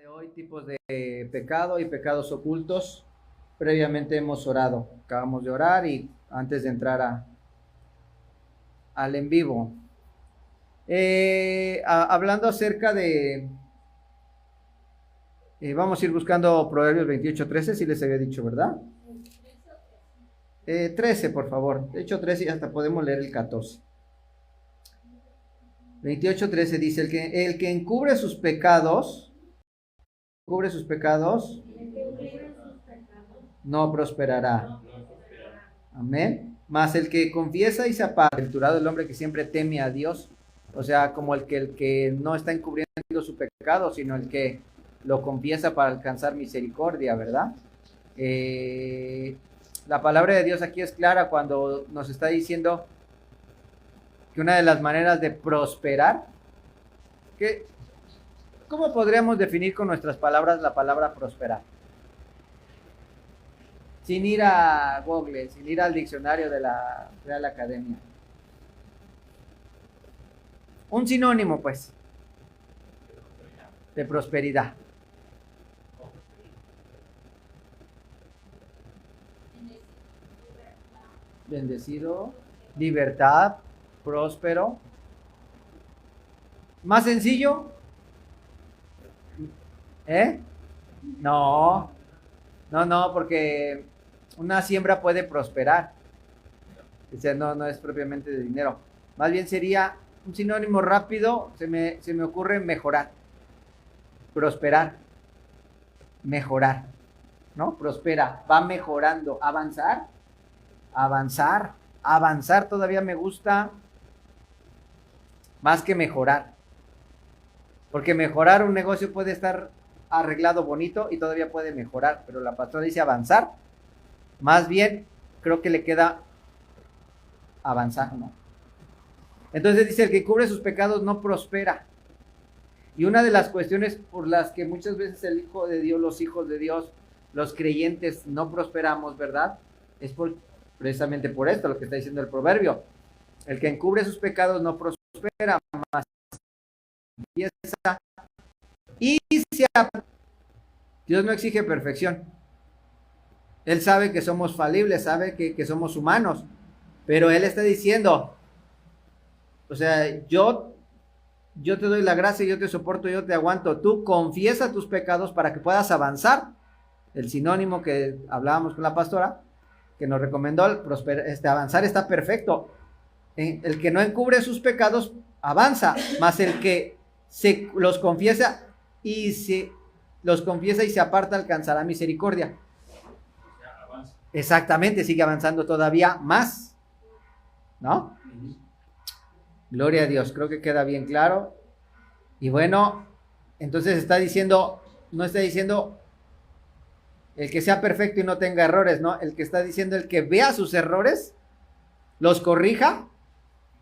De hoy, tipos de pecado y pecados ocultos. Previamente hemos orado, acabamos de orar y antes de entrar al en vivo. Hablando acerca de, vamos a ir buscando Proverbios 28:13, si les había dicho, ¿verdad? 13, por favor. De hecho, 13 y hasta podemos leer el 14. 28:13 dice, el que encubre sus pecados, no prosperará. Amén. Mas el que confiesa y se aparta, aventurado el hombre que siempre teme a Dios. O sea, como el que no está encubriendo su pecado, sino el que lo confiesa para alcanzar misericordia, ¿verdad? La palabra de Dios aquí es clara cuando nos está diciendo que una de las maneras de prosperar, ¿cómo podríamos definir con nuestras palabras la palabra prosperar? Sin ir a Google, sin ir al diccionario de la Real Academia. Un sinónimo, pues, de prosperidad. Bendecido, libertad, próspero. ¿Más sencillo? No, porque una siembra puede prosperar. O sea, no es propiamente de dinero. Más bien sería un sinónimo rápido, se me ocurre mejorar. Prosperar. Mejorar. ¿No? Prospera, va mejorando. Avanzar. Avanzar todavía me gusta más que mejorar. Porque mejorar un negocio puede estar arreglado bonito y todavía puede mejorar, pero la pastora dice avanzar. Más bien, creo que le queda avanzar, ¿no? Entonces dice, el que cubre sus pecados no prospera. Y una de las cuestiones por las que muchas veces el Hijo de Dios, los hijos de Dios, los creyentes no prosperamos, ¿verdad? Es precisamente por esto lo que está diciendo el proverbio. El que encubre sus pecados no prospera, más empieza y Dios no exige perfección. Él sabe que somos falibles, sabe que somos humanos, pero Él está diciendo, o sea, yo te doy la gracia, yo te soporto, yo te aguanto, tú confiesa tus pecados para que puedas avanzar. El sinónimo que hablábamos con la pastora, que nos recomendó, avanzar está perfecto. El que no encubre sus pecados avanza, más el que los confiesa y se aparta alcanzará misericordia. Exactamente, sigue avanzando todavía más, ¿no? Gloria a Dios, creo que queda bien claro. Y bueno, entonces no está diciendo el que sea perfecto y no tenga errores, ¿no? El que está diciendo el que vea sus errores, los corrija,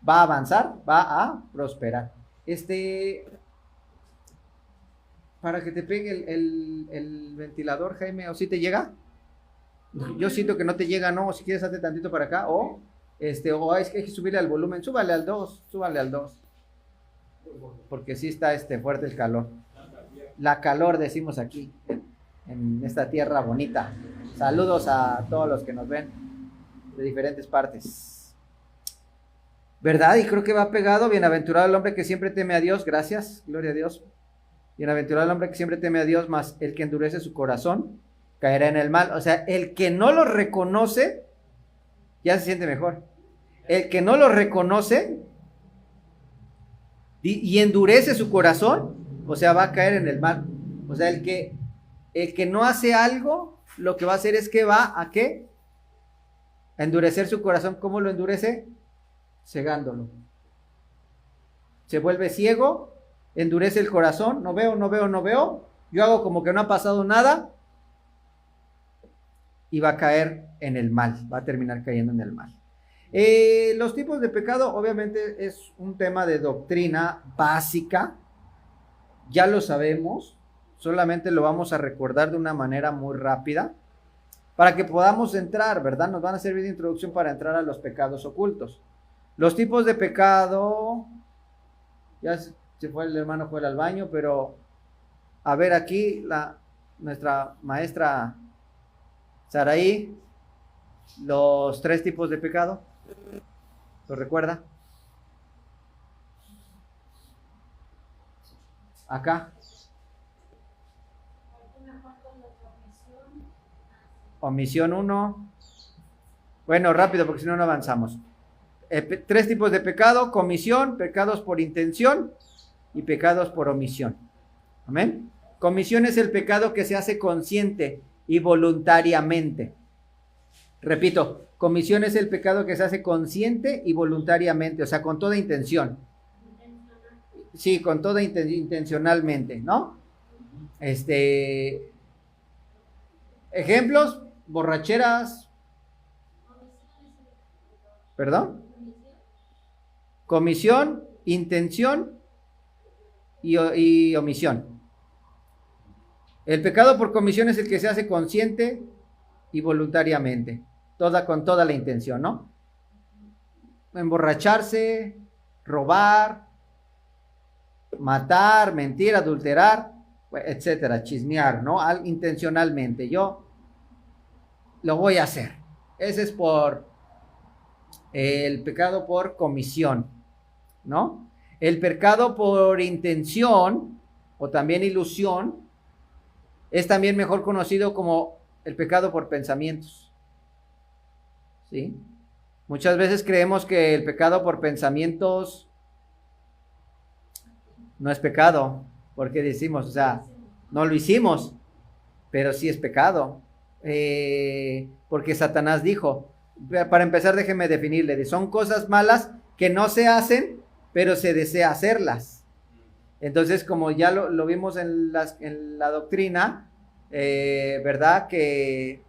va a avanzar, va a prosperar. Para que te pegue el ventilador, Jaime, ¿o si te llega? Yo siento que no te llega, ¿no? Si quieres, hazte tantito para acá, o es que hay que subirle al volumen, súbale al 2, porque sí está fuerte el calor. La calor, decimos aquí, en esta tierra bonita. Saludos a todos los que nos ven de diferentes partes. ¿Verdad? Y creo que va pegado, bienaventurado el hombre que siempre teme a Dios, gracias, gloria a Dios. Bienaventurado el hombre que siempre teme a Dios, más el que endurece su corazón caerá en el mal. O sea, el que no lo reconoce, ya se siente mejor. El que no lo reconoce y endurece su corazón, o sea, va a caer en el mal. O sea, el que no hace algo, lo que va a hacer es que va a ¿qué? A endurecer su corazón. ¿Cómo lo endurece? Cegándolo. Se vuelve ciego, endurece el corazón, no veo, yo hago como que no ha pasado nada, y va a caer en el mal, va a terminar cayendo en el mal. Los tipos de pecado, obviamente, es un tema de doctrina básica, ya lo sabemos, solamente lo vamos a recordar de una manera muy rápida, para que podamos entrar, ¿verdad? Nos van a servir de introducción para entrar a los pecados ocultos. Los tipos de pecado, ya se fue el hermano, fue al baño, pero A ver aquí, nuestra maestra Saraí, los 3 tipos de pecado. ¿Lo recuerda? Acá. Omisión 1. Bueno, rápido, porque si no, no avanzamos. 3 tipos de pecado: comisión, pecados por intención y pecados por omisión. Amén. Comisión es el pecado que se hace consciente y voluntariamente. Repito, comisión es el pecado que se hace consciente y voluntariamente, o sea, con toda intención. Sí, con toda intencionalmente, ¿no? Ejemplos: borracheras. ¿Perdón? Comisión, intención y omisión. El pecado por comisión es el que se hace consciente y voluntariamente, con toda la intención, ¿no? Emborracharse, robar, matar, mentir, adulterar, etcétera, chismear, ¿no? Intencionalmente, yo lo voy a hacer. Ese es por el pecado por comisión, ¿no? El pecado por intención o también ilusión es también mejor conocido como el pecado por pensamientos, ¿sí? Muchas veces creemos que el pecado por pensamientos no es pecado, porque decimos, o sea, no lo hicimos, pero sí es pecado, porque Satanás dijo, para empezar déjeme definirle, son cosas malas que no se hacen, pero se desea hacerlas. Entonces, como ya lo vimos en la doctrina, ¿verdad? Que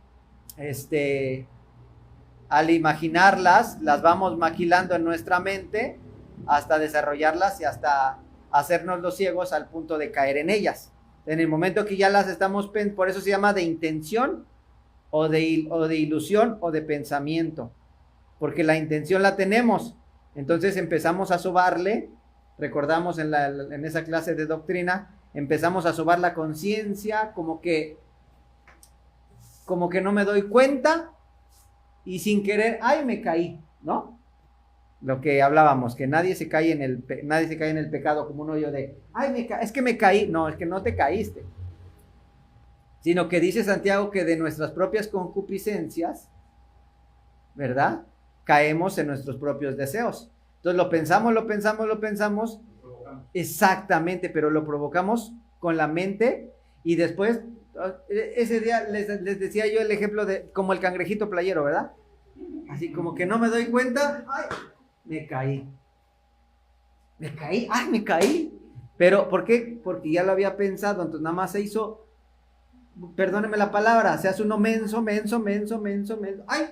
al imaginarlas, las vamos maquilando en nuestra mente hasta desarrollarlas y hasta hacernos los ciegos al punto de caer en ellas. En el momento que ya las estamos, por eso se llama de intención o de ilusión o de pensamiento, porque la intención la tenemos, entonces empezamos a sobarle. Recordamos en esa clase de doctrina, empezamos a sobar la conciencia, como que no me doy cuenta y sin querer, ¡ay, me caí!, ¿no? Lo que hablábamos, que nadie se cae en el pecado como un hoyo de, ¡ay, es que me caí! No, es que no te caíste, sino que dice Santiago que de nuestras propias concupiscencias, ¿verdad?, caemos en nuestros propios deseos. Entonces lo pensamos, exactamente, pero lo provocamos con la mente y después, ese día les decía yo el ejemplo de como el cangrejito playero, ¿verdad? Así como que no me doy cuenta, ¡ay, me caí! ¡Ay, me caí! Pero, ¿por qué? Porque ya lo había pensado, entonces nada más se hizo, perdóneme la palabra, se hace uno menso, ¡ay,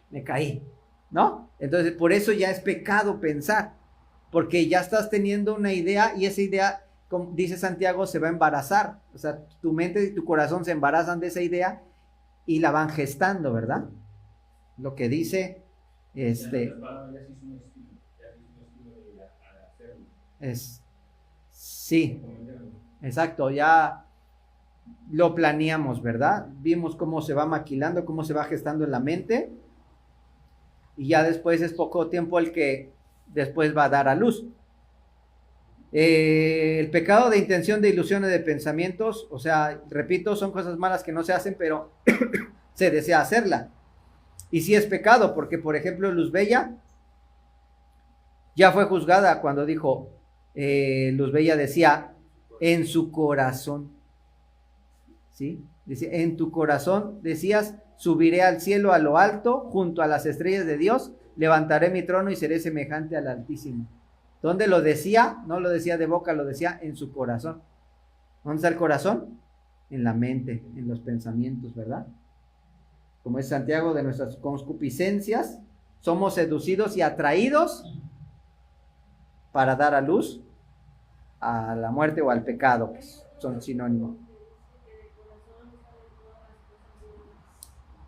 me caí!, ¿no? Entonces, por eso ya es pecado pensar, porque ya estás teniendo una idea y esa idea, como dice Santiago, se va a embarazar. O sea, tu mente y tu corazón se embarazan de esa idea y la van gestando, ¿verdad? Lo que dice, sí, exacto, ya lo planeamos, ¿verdad? Vimos cómo se va maquilando, cómo se va gestando en la mente. Y ya después es poco tiempo el que después va a dar a luz. El pecado de intención, de ilusiones, de pensamientos, o sea, repito, son cosas malas que no se hacen, pero se desea hacerla. Y sí es pecado, porque por ejemplo Luz Bella ya fue juzgada cuando dijo, Luz Bella decía, en su corazón, ¿sí? Dice, en tu corazón decías, subiré al cielo a lo alto, junto a las estrellas de Dios, levantaré mi trono y seré semejante al Altísimo. ¿Dónde lo decía? No lo decía de boca, lo decía en su corazón. ¿Dónde está el corazón? En la mente, en los pensamientos, ¿verdad? Como es Santiago, de nuestras concupiscencias somos seducidos y atraídos para dar a luz a la muerte o al pecado, pues son sinónimos.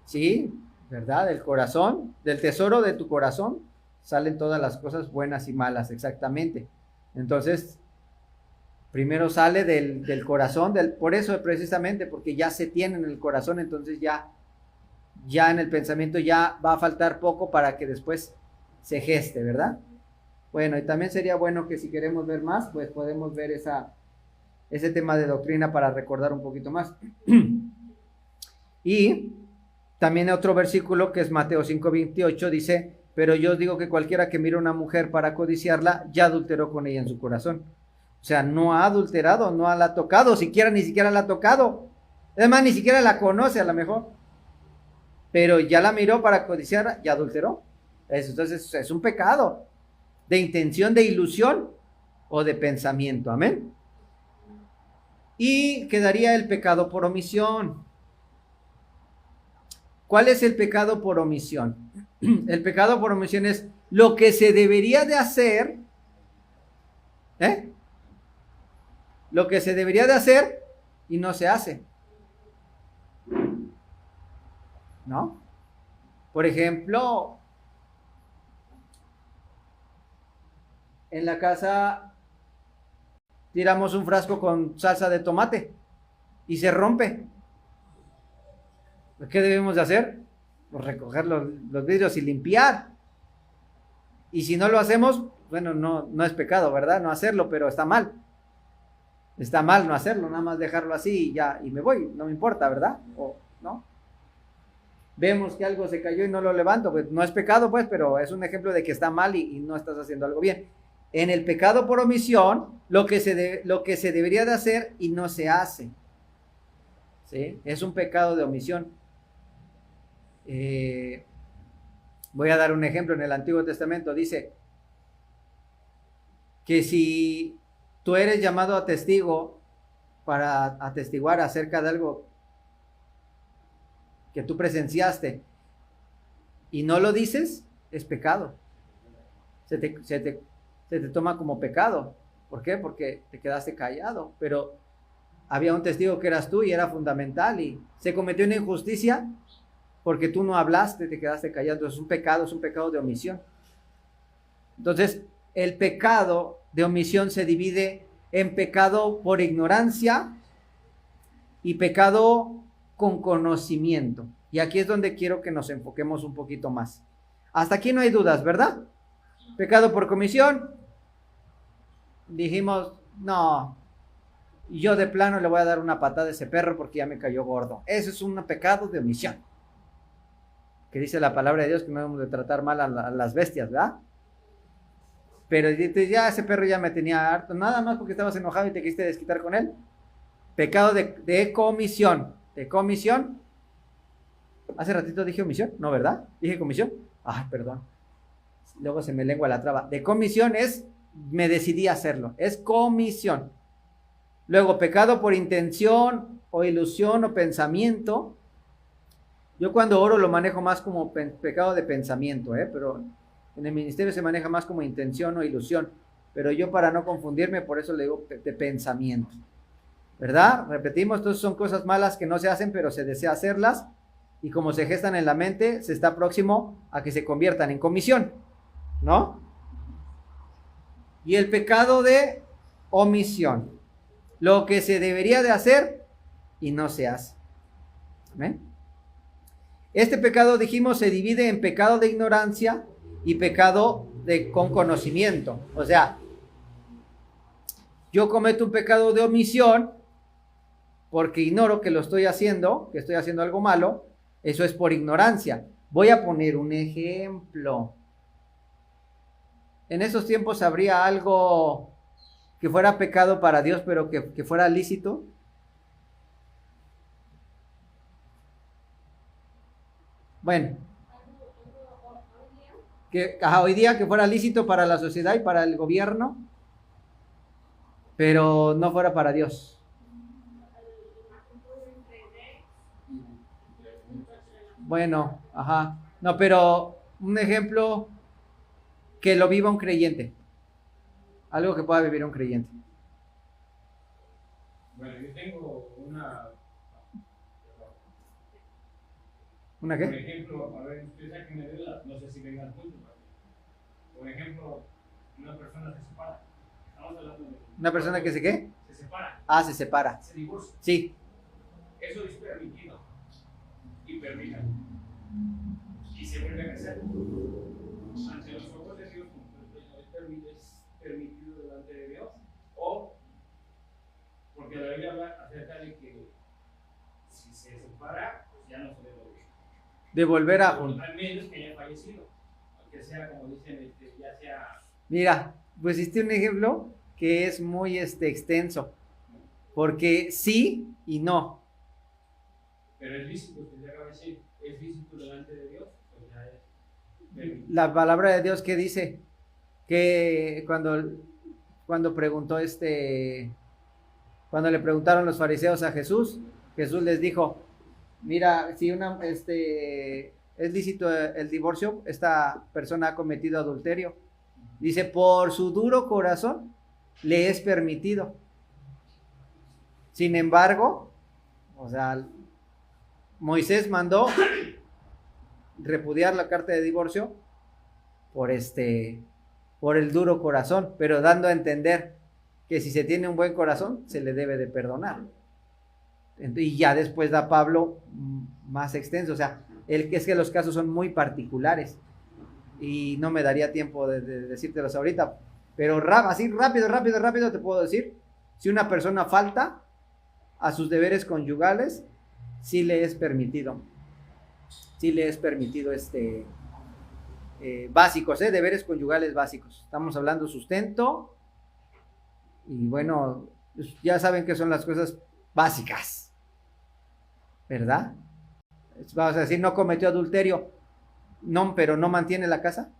Sí, ¿verdad? Del corazón, del tesoro de tu corazón, salen todas las cosas buenas y malas, exactamente. Entonces, Primero sale del corazón, por eso precisamente, porque ya se tiene en el corazón, entonces ya en el pensamiento ya va a faltar poco para que después se geste, ¿verdad? Bueno, y también sería bueno que si queremos ver más, pues podemos ver ese tema de doctrina para recordar un poquito más. Y también otro versículo que es Mateo 5:28 dice, pero yo os digo que cualquiera que mire a una mujer para codiciarla, ya adulteró con ella en su corazón. O sea, no ha adulterado, no la ha tocado, ni siquiera la ha tocado. Además, ni siquiera la conoce a lo mejor. Pero ya la miró para codiciarla, ya adulteró. Entonces es un pecado de intención, de ilusión o de pensamiento. Amén. Y quedaría el pecado por omisión. ¿Cuál es el pecado por omisión? El pecado por omisión es lo que se debería de hacer, lo que se debería de hacer y no se hace, ¿no? Por ejemplo, en la casa tiramos un frasco con salsa de tomate y se rompe. ¿Qué debemos de hacer? Pues recoger los vidrios y limpiar. Y si no lo hacemos, bueno, no es pecado, ¿verdad? No hacerlo, pero está mal. Está mal no hacerlo, nada más dejarlo así y ya, y me voy, no me importa, ¿verdad? O no. Vemos que algo se cayó y no lo levanto, pues no es pecado, pues, pero es un ejemplo de que está mal y no estás haciendo algo bien. En el pecado por omisión, lo que se debería de hacer y no se hace, ¿sí? Es un pecado de omisión. Voy a dar un ejemplo. En el Antiguo Testamento dice que si tú eres llamado a testigo para atestiguar acerca de algo que tú presenciaste y no lo dices, es pecado. Se te toma como pecado. ¿Por qué? Porque te quedaste callado, pero había un testigo que eras tú y era fundamental y se cometió una injusticia porque tú no hablaste, te quedaste callado. Entonces es un pecado de omisión. Entonces el pecado de omisión se divide en pecado por ignorancia y pecado con conocimiento. Y aquí es donde quiero que nos enfoquemos un poquito más. Hasta aquí no hay dudas, ¿verdad? Pecado por comisión. Dijimos, no, yo de plano le voy a dar una patada a ese perro porque ya me cayó gordo. Eso es un pecado de omisión. Que dice la palabra de Dios que no debemos de tratar mal a las bestias, ¿verdad? Pero ya ese perro ya me tenía harto, nada más porque estabas enojado y te quisiste desquitar con él. Pecado de comisión. De comisión. Hace ratito dije omisión, ¿no, verdad? Dije comisión. Ay, perdón. Luego se me lengua la traba. De comisión es, me decidí a hacerlo. Es comisión. Luego, pecado por intención o ilusión o pensamiento. Yo cuando oro lo manejo más como pecado de pensamiento, pero en el ministerio se maneja más como intención o ilusión. Pero yo para no confundirme, por eso le digo de pensamiento. ¿Verdad? Repetimos, entonces son cosas malas que no se hacen, pero se desea hacerlas. Y como se gestan en la mente, se está próximo a que se conviertan en comisión, ¿no? Y el pecado de omisión. Lo que se debería de hacer y no se hace. ¿Amén? Este pecado, dijimos, se divide en pecado de ignorancia y pecado con conocimiento. O sea, yo cometo un pecado de omisión porque ignoro que lo estoy haciendo, que estoy haciendo algo malo. Eso es por ignorancia. Voy a poner un ejemplo. En esos tiempos habría algo que fuera pecado para Dios, pero que fuera lícito. Bueno, hoy día que fuera lícito para la sociedad y para el gobierno, pero no fuera para Dios. Bueno, ajá. No, pero un ejemplo que lo viva un creyente. Algo que pueda vivir un creyente. Bueno, yo tengo una... ¿Una qué? Por ejemplo, a ver, ustedes sáquenme de dudas, no sé si vengan juntos. Por ejemplo, una persona se separa. Estamos hablando de... ¿Una persona que se qué? separa, Se separa. se divorcia. Sí. Eso es permitido. Y permita. Y se vuelve a casar. Ante los ojos de Dios, es permitido delante de Dios. O porque la Biblia habla acerca de que si se separa, pues ya no se debe De volver a juntar. al menos que haya fallecido. Aunque sea, como dicen, ya sea. Mira, pues hiciste un ejemplo que es muy extenso. Porque sí y no. Pero es lícito, usted se acaba de decir, es lícito delante de Dios, pues ya es permitido. La palabra de Dios que dice que cuando preguntó cuando le preguntaron los fariseos a Jesús, Jesús les dijo, mira, si es lícito el divorcio, esta persona ha cometido adulterio. Dice, por su duro corazón le es permitido. Sin embargo, o sea, Moisés mandó repudiar la carta de divorcio por el duro corazón, pero dando a entender que si se tiene un buen corazón, se le debe de perdonar. Y ya después da Pablo más extenso, o sea, es que los casos son muy particulares y no me daría tiempo de decírtelos ahorita, pero así rápido te puedo decir, si una persona falta a sus deberes conyugales, sí le es permitido básicos, deberes conyugales básicos. Estamos hablando sustento y bueno, ya saben que son las cosas básicas, ¿verdad? Vamos a decir, no cometió adulterio, no, pero no mantiene la casa,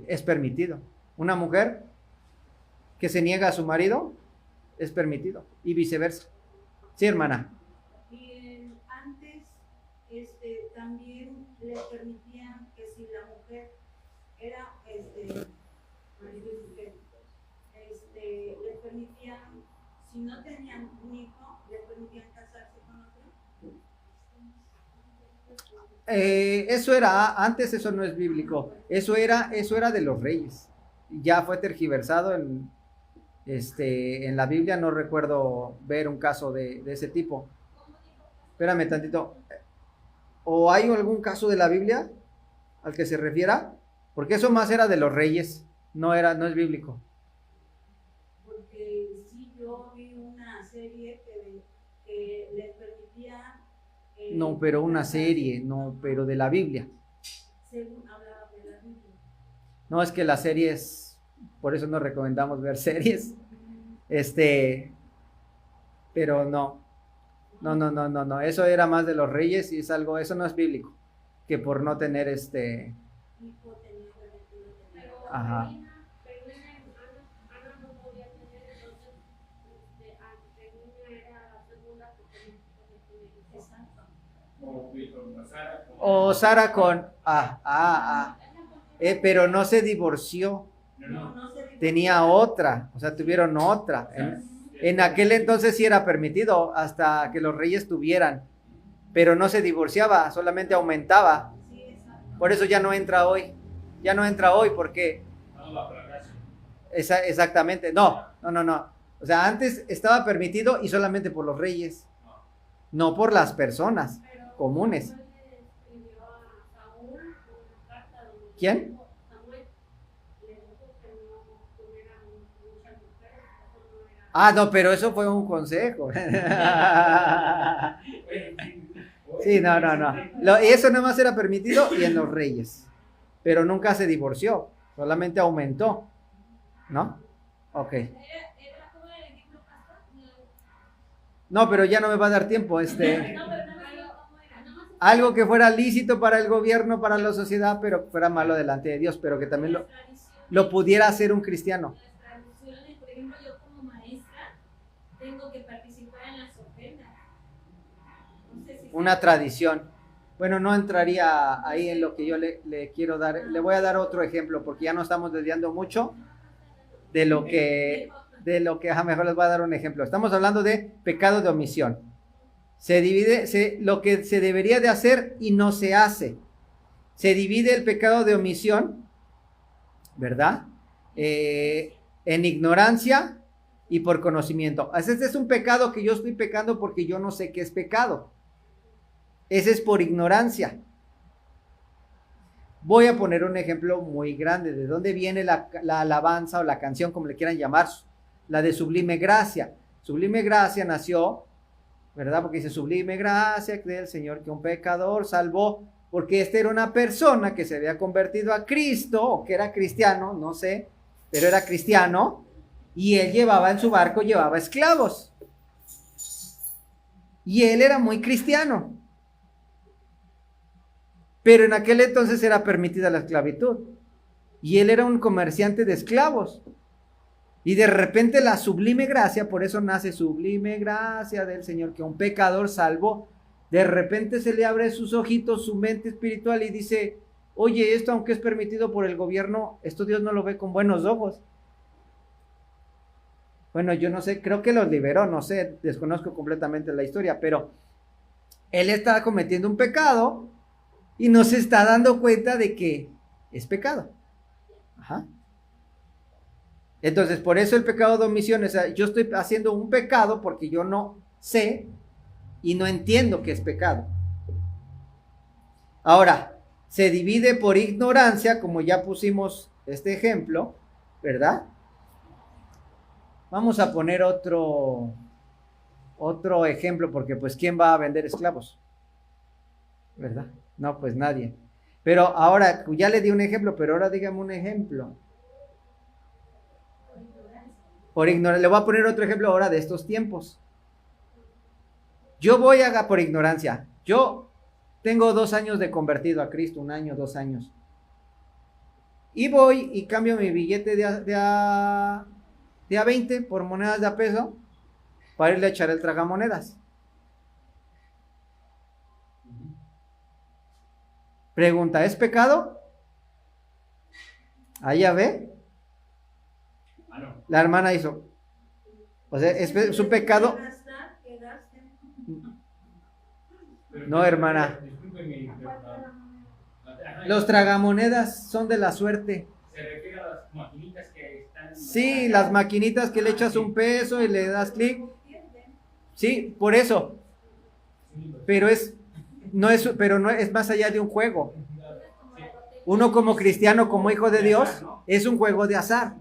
es permitido. Una mujer que se niega a su marido, es permitido, y viceversa. Sí, hermana. Y antes también le permitían que si la mujer era le permitían, si no tenían un hijo, le permitían casarse con otro. Eso era antes, eso no es bíblico. Eso era de los reyes. Ya fue tergiversado en la Biblia. No recuerdo ver un caso de ese tipo. Espérame tantito. ¿O hay algún caso de la Biblia al que se refiera? Porque eso más era de los reyes. No es bíblico. Porque sí, yo vi una serie que les permitía. No, pero una serie, no, pero de la Biblia. Según hablaba de la Biblia. No, es que las series, por eso no recomendamos ver series. Pero no, eso era más de los reyes y es algo, eso no es bíblico, que por no tener Hijo tenía permitido tener. Ajá. Ana no podía tener, entonces Penina era la segunda que tenía que tener. Exacto. O Sara con, pero no se divorció, No. tenía otra, o sea, tuvieron otra. En aquel entonces sí era permitido, hasta que los reyes tuvieran, pero no se divorciaba, solamente aumentaba. Sí, exacto. Por eso ya no entra hoy, porque exactamente, no. O sea, antes estaba permitido y solamente por los reyes, no por las personas comunes. ¿Quién? No, pero eso fue un consejo. Sí, no. Eso nada más era permitido y en los reyes, pero nunca se divorció, solamente aumentó, ¿no? Ok. No, pero ya no me va a dar tiempo, algo que fuera lícito para el gobierno, para la sociedad, pero fuera malo delante de Dios, pero que también lo pudiera hacer un cristiano. Las tradiciones, por ejemplo, yo como maestra tengo que participar en las ofrendas. No sé si Una tradición. Bueno, no entraría ahí en lo que yo le quiero dar. Le voy a dar otro ejemplo, porque ya no estamos desviando mucho de lo que mejor les voy a dar un ejemplo. Estamos hablando de pecado de omisión. Se divide lo que se debería de hacer y no se hace. Se divide el pecado de omisión, ¿verdad? En ignorancia y por conocimiento. Este es un pecado que yo estoy pecando porque yo no sé qué es pecado. Ese es por ignorancia. Voy a poner un ejemplo muy grande. ¿De dónde viene la alabanza o la canción, como le quieran llamar? La de Sublime Gracia. Sublime Gracia nació, ¿verdad? Porque dice sublime gracia del Señor que un pecador salvó. Porque esta era una persona que se había convertido a Cristo, o que era cristiano, no sé, pero era cristiano, y él llevaba en su barco, llevaba esclavos. Y él era muy cristiano. Pero en aquel entonces era permitida la esclavitud. Y él era un comerciante de esclavos. Y de repente la sublime gracia, por eso nace sublime gracia del Señor, que un pecador salvó. De repente se le abre sus ojitos, su mente espiritual y dice, oye, esto aunque es permitido por el gobierno, esto Dios no lo ve con buenos ojos. Bueno, yo no sé, creo que los liberó, no sé, desconozco completamente la historia, pero él está cometiendo un pecado y no se está dando cuenta de que es pecado. Ajá. Entonces, por eso el pecado de omisión, o sea, yo estoy haciendo un pecado porque yo no sé y no entiendo que es pecado. Ahora, se divide por ignorancia, como ya pusimos este ejemplo, ¿verdad? Vamos a poner otro ejemplo, porque pues ¿quién va a vender esclavos? ¿Verdad? No, pues nadie. Pero ahora, ya le di un ejemplo, pero ahora dígame un ejemplo. Por ignorancia. Le voy a poner otro ejemplo ahora de estos tiempos. Yo voy por ignorancia. Yo tengo 2 años de convertido a Cristo, 1 año, 2 años. Y voy y cambio mi billete de a 20 por monedas de a peso para irle a echar el tragamonedas. Pregunta, ¿es pecado? Ahí ya ve. No. La hermana hizo. O sea, ¿es un pecado? No, hermana. Los tragamonedas son de la suerte. Se refiere a las maquinitas que están. Sí, las maquinitas que le echas un peso y le das clic. Sí, por eso. Pero no es más allá de un juego. Uno como cristiano, como hijo de Dios, es un juego de azar.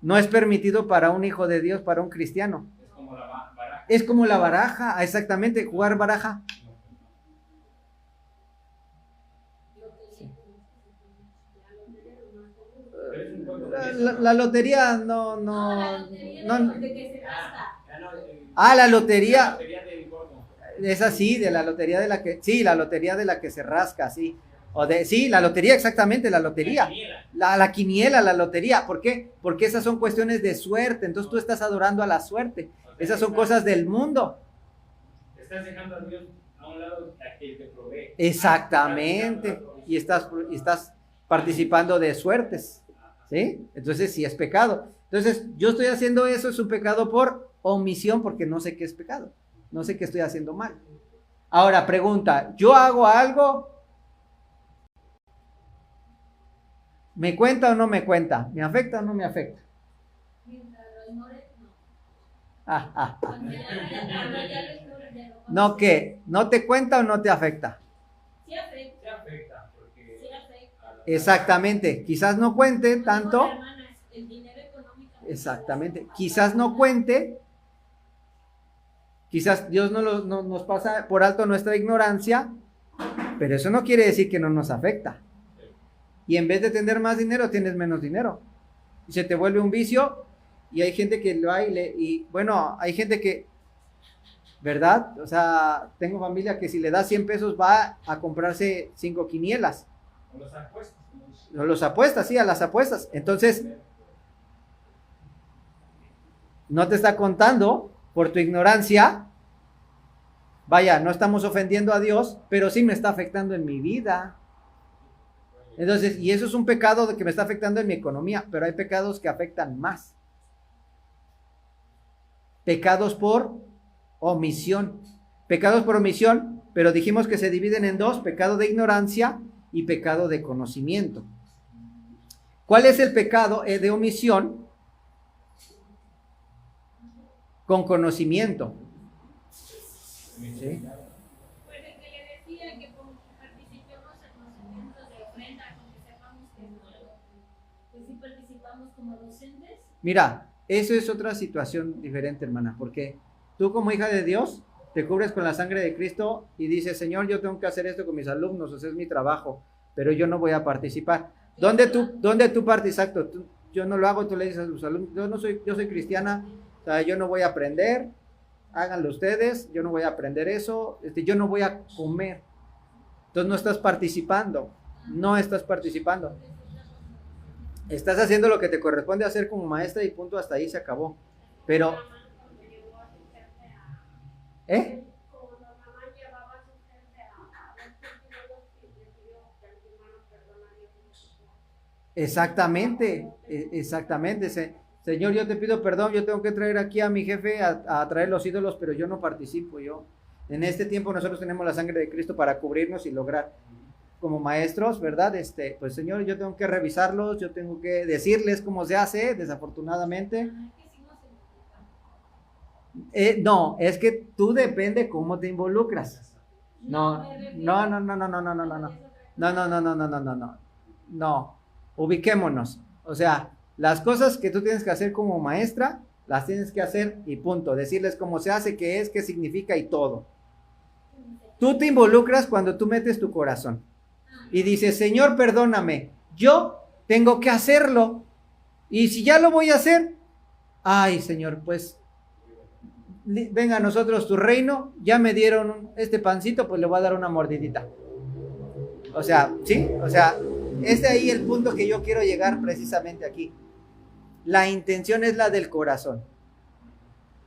No es permitido para un hijo de Dios, para un cristiano. Es como la baraja, exactamente, jugar baraja. La lotería no. La lotería. Es así, de la lotería de la que. Sí, la lotería de la que se rasca, sí. Sí, la lotería, exactamente, la lotería. La quiniela, la lotería. ¿Por qué? Porque esas son cuestiones de suerte. Entonces tú estás adorando a la suerte. Esas son cosas del mundo. Estás dejando a Dios a un lado, a quien te provee. Exactamente. Y estás participando de suertes. ¿Sí? Entonces sí es pecado. Entonces yo estoy haciendo eso, es un pecado por omisión, porque no sé qué es pecado. No sé qué estoy haciendo mal. Ahora, pregunta, ¿yo hago algo? ¿Me cuenta o no me cuenta? ¿Me afecta o no me afecta? ¿No qué? ¿No te cuenta o no te afecta? Sí afecta. Porque... Sí afecta. Exactamente. Quizás no cuente tanto. El dinero económico. Exactamente. Quizás no cuente. Quizás Dios nos pasa por alto nuestra ignorancia, pero eso no quiere decir que no nos afecta. Y en vez de tener más dinero, tienes menos dinero. Y se te vuelve un vicio. Y hay gente que lo hay. Hay gente que, ¿verdad? O sea, tengo familia que si le das 100 pesos va a comprarse 5 quinielas. O los apuestas. Los apuestas, sí, a las apuestas. Entonces, no te está contando por tu ignorancia. Vaya, no estamos ofendiendo a Dios, pero sí me está afectando en mi vida. Entonces, y eso es un pecado de que me está afectando en mi economía, pero hay pecados que afectan más. Pecados por omisión. Pecados por omisión, pero dijimos que se dividen en 2, pecado de ignorancia y pecado de conocimiento. ¿Cuál es el pecado de omisión? con conocimiento. ¿Sí? Pues el que le decía que participemos en los eventos de ofrenda, con que sepamos que es nuevo. Pues si participamos como docentes. Mira, eso es otra situación diferente, hermana, porque tú como hija de Dios te cubres con la sangre de Cristo y dices, Señor, yo tengo que hacer esto con mis alumnos, o sea, es mi trabajo, pero yo no voy a participar. ¿Dónde tú participas? Exacto, yo no lo hago, tú le dices a tus alumnos, yo soy cristiana, o sea, yo no voy a aprender, háganlo ustedes, yo no voy a aprender eso, yo no voy a comer. Entonces no estás participando, no estás participando. Estás haciendo lo que te corresponde hacer como maestra y punto, hasta ahí se acabó. Pero, ¿eh? Exactamente, exactamente. Señor, yo te pido perdón, yo tengo que traer aquí a mi jefe a traer los ídolos, pero yo no participo. En este tiempo nosotros tenemos la sangre de Cristo para cubrirnos y lograr como maestros, ¿verdad? Pues Señor, yo tengo que revisarlos, yo tengo que decirles cómo se hace, desafortunadamente. No, es que tú depende cómo te involucras. No, no, no, no, no, no, no, no, no, no, no, no, no, no, no, no, no, no, no, ubiquémonos. O sea, las cosas que tú tienes que hacer como maestra, las tienes que hacer y punto. Decirles cómo se hace, qué es, qué significa y todo. Tú te involucras cuando tú metes tu corazón y dices, Señor, perdóname, yo tengo que hacerlo. Y si ya lo voy a hacer, ay, Señor, pues venga a nosotros tu reino, ya me dieron este pancito, pues le voy a dar una mordidita. O sea, ¿sí? O sea, es de ahí el punto que yo quiero llegar precisamente aquí. La intención es la del corazón.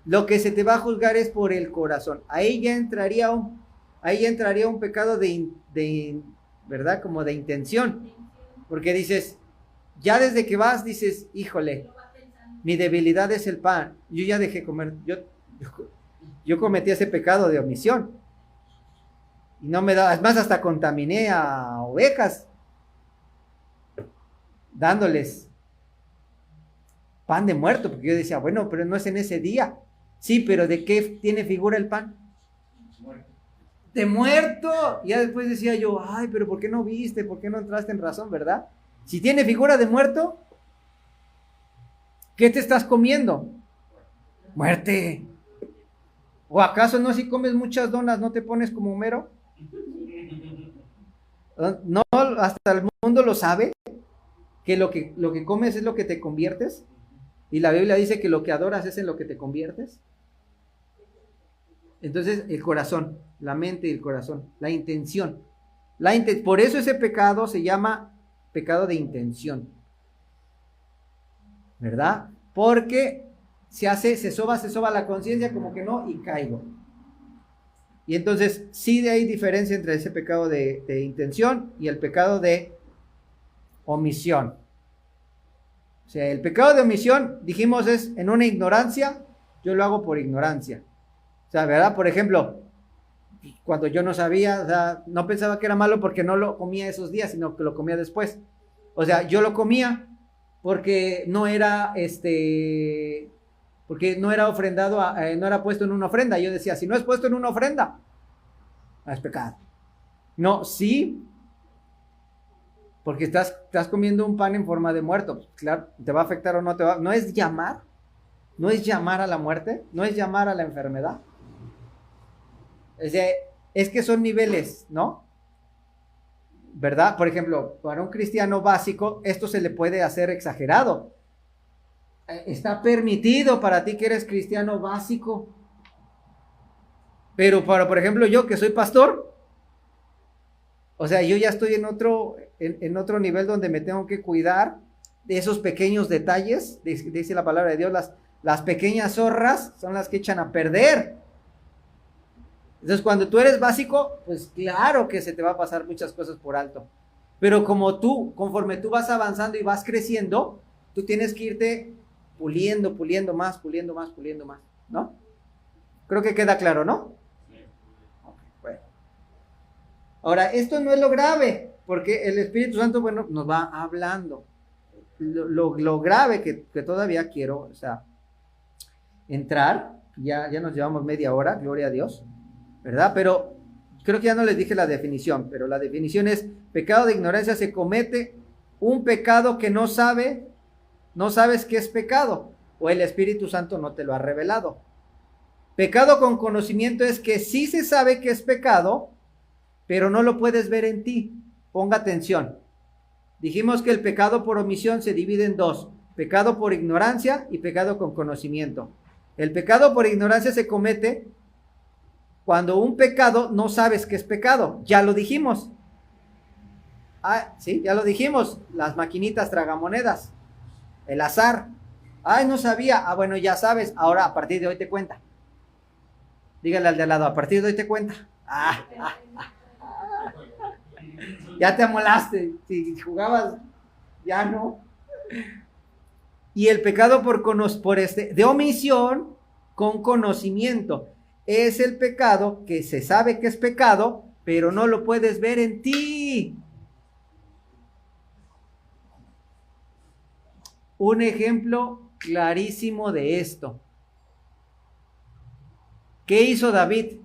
Lo que se te va a juzgar es por el corazón. Ahí ya entraría un pecado de ¿verdad? Como de intención. Porque dices, ya desde que vas, dices, híjole, mi debilidad es el pan. Yo ya dejé comer, yo cometí ese pecado de omisión. Y no me da, es más, hasta contaminé a ovejas, dándoles pan de muerto, porque yo decía, bueno, pero no es en ese día. Sí, pero ¿de qué tiene figura el pan? De muerto. Y ya después decía yo, ay, pero ¿por qué no viste? ¿Por qué no entraste en razón, verdad? Si tiene figura de muerto, ¿qué te estás comiendo? Muerte. ¿O acaso no, si comes muchas donas no te pones como Homero? No, hasta el mundo lo sabe, que lo que comes es lo que te conviertes. Y la Biblia dice que lo que adoras es en lo que te conviertes. Entonces, el corazón, la mente y el corazón, la intención. Por eso ese pecado se llama pecado de intención. ¿Verdad? Porque se soba la conciencia como que no y caigo. Y entonces sí hay diferencia entre ese pecado de intención y el pecado de omisión. O sea, el pecado de omisión, dijimos, es en una ignorancia, yo lo hago por ignorancia. O sea, ¿verdad? Por ejemplo, cuando yo no sabía, o sea, no pensaba que era malo porque no lo comía esos días, sino que lo comía después. O sea, yo lo comía porque no era ofrendado, no era puesto en una ofrenda. Yo decía, si no es puesto en una ofrenda, no es pecado. No, sí, porque estás comiendo un pan en forma de muerto. Pues, claro, te va a afectar o no te va. No es llamar a la muerte, no es llamar a la enfermedad. Es que son niveles, ¿no? ¿Verdad? Por ejemplo, para un cristiano básico, esto se le puede hacer exagerado. Está permitido para ti que eres cristiano básico. Pero por ejemplo, yo que soy pastor, o sea, yo ya estoy en otro nivel donde me tengo que cuidar de esos pequeños detalles. Dice la palabra de Dios, las pequeñas zorras son las que echan a perder. Entonces, cuando tú eres básico, pues claro que se te va a pasar muchas cosas por alto. Pero conforme tú vas avanzando y vas creciendo, tú tienes que irte puliendo más, ¿no? Creo que queda claro, ¿no? Bueno. Ahora, esto no es lo grave, porque el Espíritu Santo, bueno, nos va hablando. Lo grave que todavía quiero, o sea, entrar, Ya nos llevamos media hora, gloria a Dios, ¿verdad? Pero creo que ya no les dije la definición, pero la definición es: pecado de ignorancia se comete un pecado que no sabes que es pecado, o el Espíritu Santo no te lo ha revelado. Pecado con conocimiento es que sí se sabe que es pecado, pero no lo puedes ver en ti. Ponga atención. Dijimos que el pecado por omisión se divide en dos: pecado por ignorancia y pecado con conocimiento. El pecado por ignorancia se comete cuando un pecado no sabes que es pecado. Ya lo dijimos. Sí, ya lo dijimos. Las maquinitas tragamonedas, el azar. Ay, no sabía. Bueno, ya sabes. Ahora, a partir de hoy te cuenta. Dígale al de al lado: a partir de hoy te cuenta. Ya te amolaste. Si jugabas, ya no. Y el pecado de omisión con conocimiento es el pecado que se sabe que es pecado, pero no lo puedes ver en ti. Un ejemplo clarísimo de esto. ¿Qué hizo David?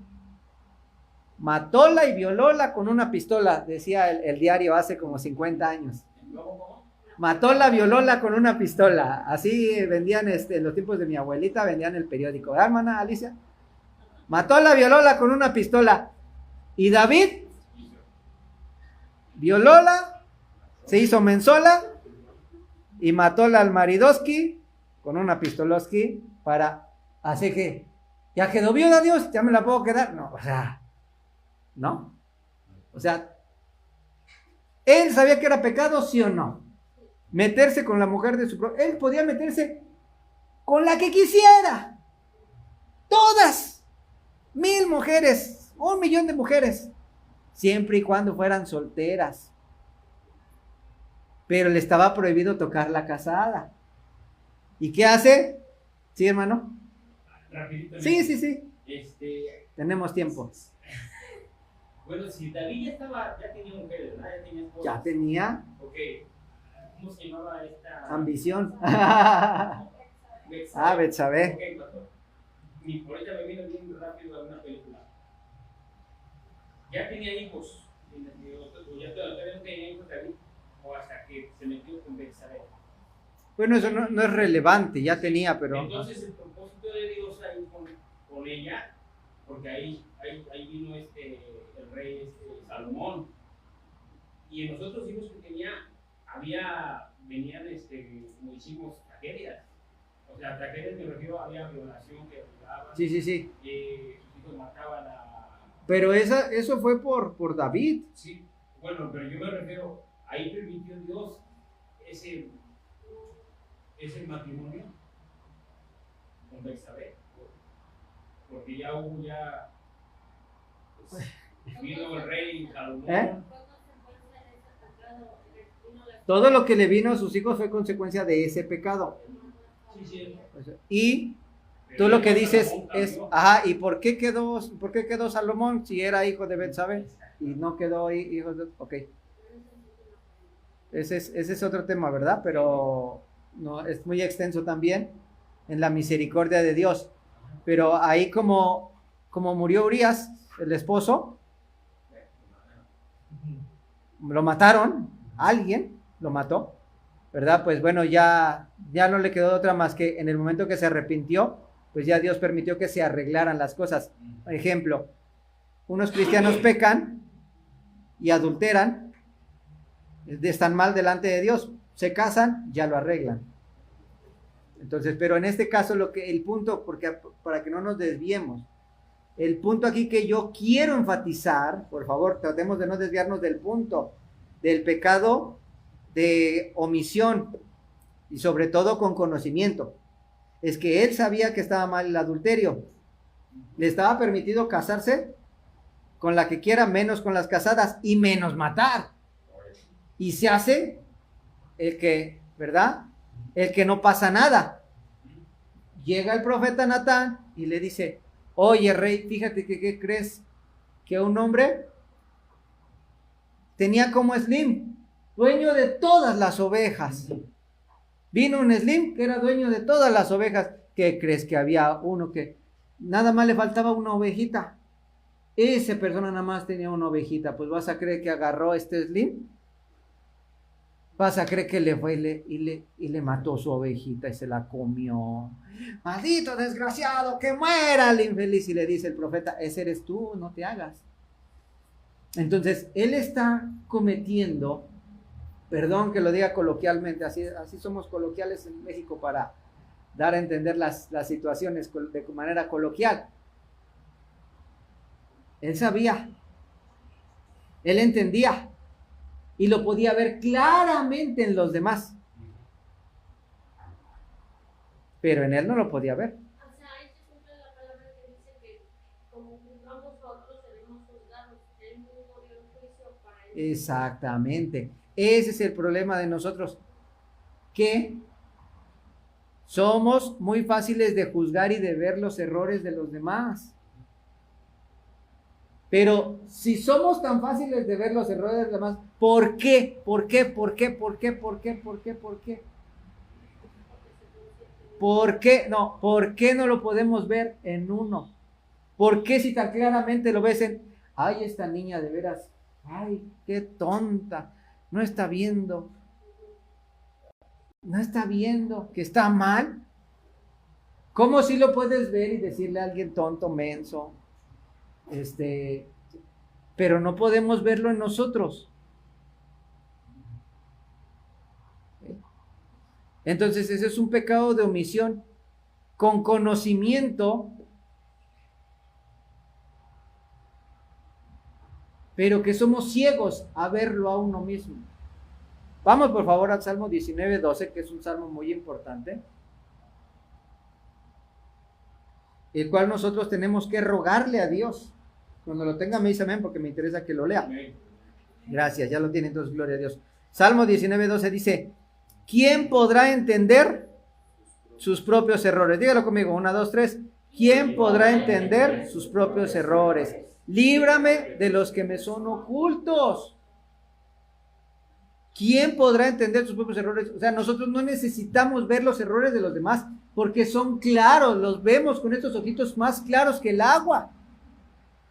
Matóla y violóla con una pistola, decía el diario hace como 50 años. Matóla, violóla con una pistola. Así vendían en los tiempos de mi abuelita, vendían el periódico. ¿Verdad, hermana Alicia? Matóla, violóla con una pistola. Y David violóla, se hizo mensola y matóla al maridoski con una pistoloski para hacer que ya quedó viuda, Dios, ya me la puedo quedar. No, ¿no? O sea, ¿él sabía que era pecado, sí o no? Meterse con la mujer de su propio. Él podía meterse con la que quisiera. Todas. 1000 mujeres. 1,000,000 de mujeres. Siempre y cuando fueran solteras. Pero le estaba prohibido tocar la casada. ¿Y qué hace? ¿Sí, hermano? Rapidito. Sí. Tenemos tiempo. Bueno, si David ya tenía mujeres, ¿verdad? Ya tenía esposa. Ya tenía. Ok. ¿Cómo se llamaba esta? Ambición. Betsabé. Betsabé. Ok, pastor. Ahorita me vino bien rápido a una película. Ya tenía hijos. Ya todavía no tenía hijos David. O hasta que se metió con Betsabé. Bueno, eso no es relevante, ya tenía, pero... Entonces el propósito de Dios ahí con ella, porque ahí vino el rey Salomón. Y en los otros hijos que tenía, venían como decimos, tragedias. O sea, tragedias me refiero, había violación que violaban. Sí. Sus hijos mataban a... Pero eso fue por David. Sí, bueno, pero yo me refiero, ahí permitió Dios ese matrimonio con Betsabé. Porque ya vino el rey Salomón. Todo lo que le vino a sus hijos fue consecuencia de ese pecado. Sí. Y tú lo que dices es, ¿y por qué quedó Salomón si era hijo de Betsabé y no quedó hijo de... Ok. Ese es otro tema, ¿verdad? Pero no, es muy extenso también en la misericordia de Dios. Pero ahí como murió Urías, el esposo, lo mataron, alguien lo mató, ¿verdad? Pues bueno, ya no le quedó otra más que en el momento que se arrepintió, pues ya Dios permitió que se arreglaran las cosas. Por ejemplo, unos cristianos pecan y adulteran, están mal delante de Dios, se casan, ya lo arreglan. Entonces, pero en este caso el punto, porque para que no nos desviemos, el punto aquí que yo quiero enfatizar, por favor, tratemos de no desviarnos del punto del pecado de omisión y sobre todo con conocimiento, es que él sabía que estaba mal el adulterio, le estaba permitido casarse con la que quiera, menos con las casadas y menos matar, y se hace el que, ¿verdad? El que no pasa nada. Llega el profeta Natán y le dice, oye rey, fíjate que ¿qué crees? Que un hombre tenía como Slim, dueño de todas las ovejas. Vino un Slim que era dueño de todas las ovejas. ¿Qué crees? Que había uno que nada más le faltaba una ovejita. Esa persona nada más tenía una ovejita. Pues vas a creer que agarró este Slim. Vas a creer que le fue y le mató su ovejita y se la comió. Maldito desgraciado, que muera el infeliz. Y le dice el profeta, ese eres tú, no te hagas. Entonces, él está cometiendo, perdón que lo diga coloquialmente, así somos coloquiales en México para dar a entender las situaciones de manera coloquial. Él sabía, él entendía y lo podía ver claramente en los demás, pero en él no lo podía ver. O sea, ahí se cumple la palabra que dice que como juzgamos a otros debemos juzgarlos. Él mismo dio un juicio para él. Exactamente. Ese es el problema de nosotros, que somos muy fáciles de juzgar y de ver los errores de los demás. Pero si somos tan fáciles de ver los errores de los demás, ¿por qué? ¿Por qué? ¿Por qué? ¿Por qué? ¿Por qué? ¿Por qué? ¿Por qué? ¿Por qué? No, ¿por qué no lo podemos ver en uno? ¿Por qué si tan claramente lo ves en, ay, esta niña de veras, ay, qué tonta, no está viendo que está mal? ¿Cómo si lo puedes ver y decirle a alguien tonto, menso? Pero no podemos verlo en nosotros. Entonces ese es un pecado de omisión. Con conocimiento, pero que somos ciegos a verlo a uno mismo. Vamos por favor al Salmo 19:12, que es un salmo muy importante, el cual nosotros tenemos que rogarle a Dios. Cuando lo tenga me dice amén, porque me interesa que lo lea. Gracias, ya lo tiene, entonces gloria a Dios. Salmo 19:12 dice, ¿quién podrá entender sus propios errores? Dígalo conmigo, 1, 2, 3. ¿Quién podrá entender sus propios errores? Líbrame de los que me son ocultos. ¿Quién podrá entender sus propios errores? O sea, nosotros no necesitamos ver los errores de los demás, porque son claros, los vemos con estos ojitos más claros que el agua.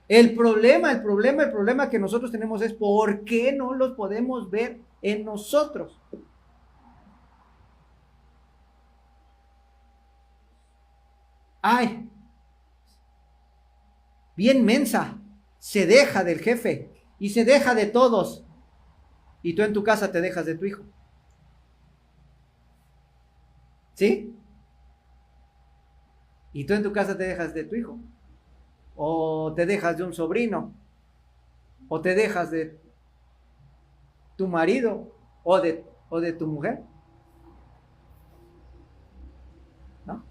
El problema que nosotros tenemos es ¿por qué no los podemos ver en nosotros? Ay, bien mensa, se deja del jefe y se deja de todos, y tú en tu casa te dejas de tu hijo. ¿Sí? Y tú en tu casa te dejas de tu hijo, o te dejas de un sobrino, o te dejas de tu marido, o de tu mujer, ¿no?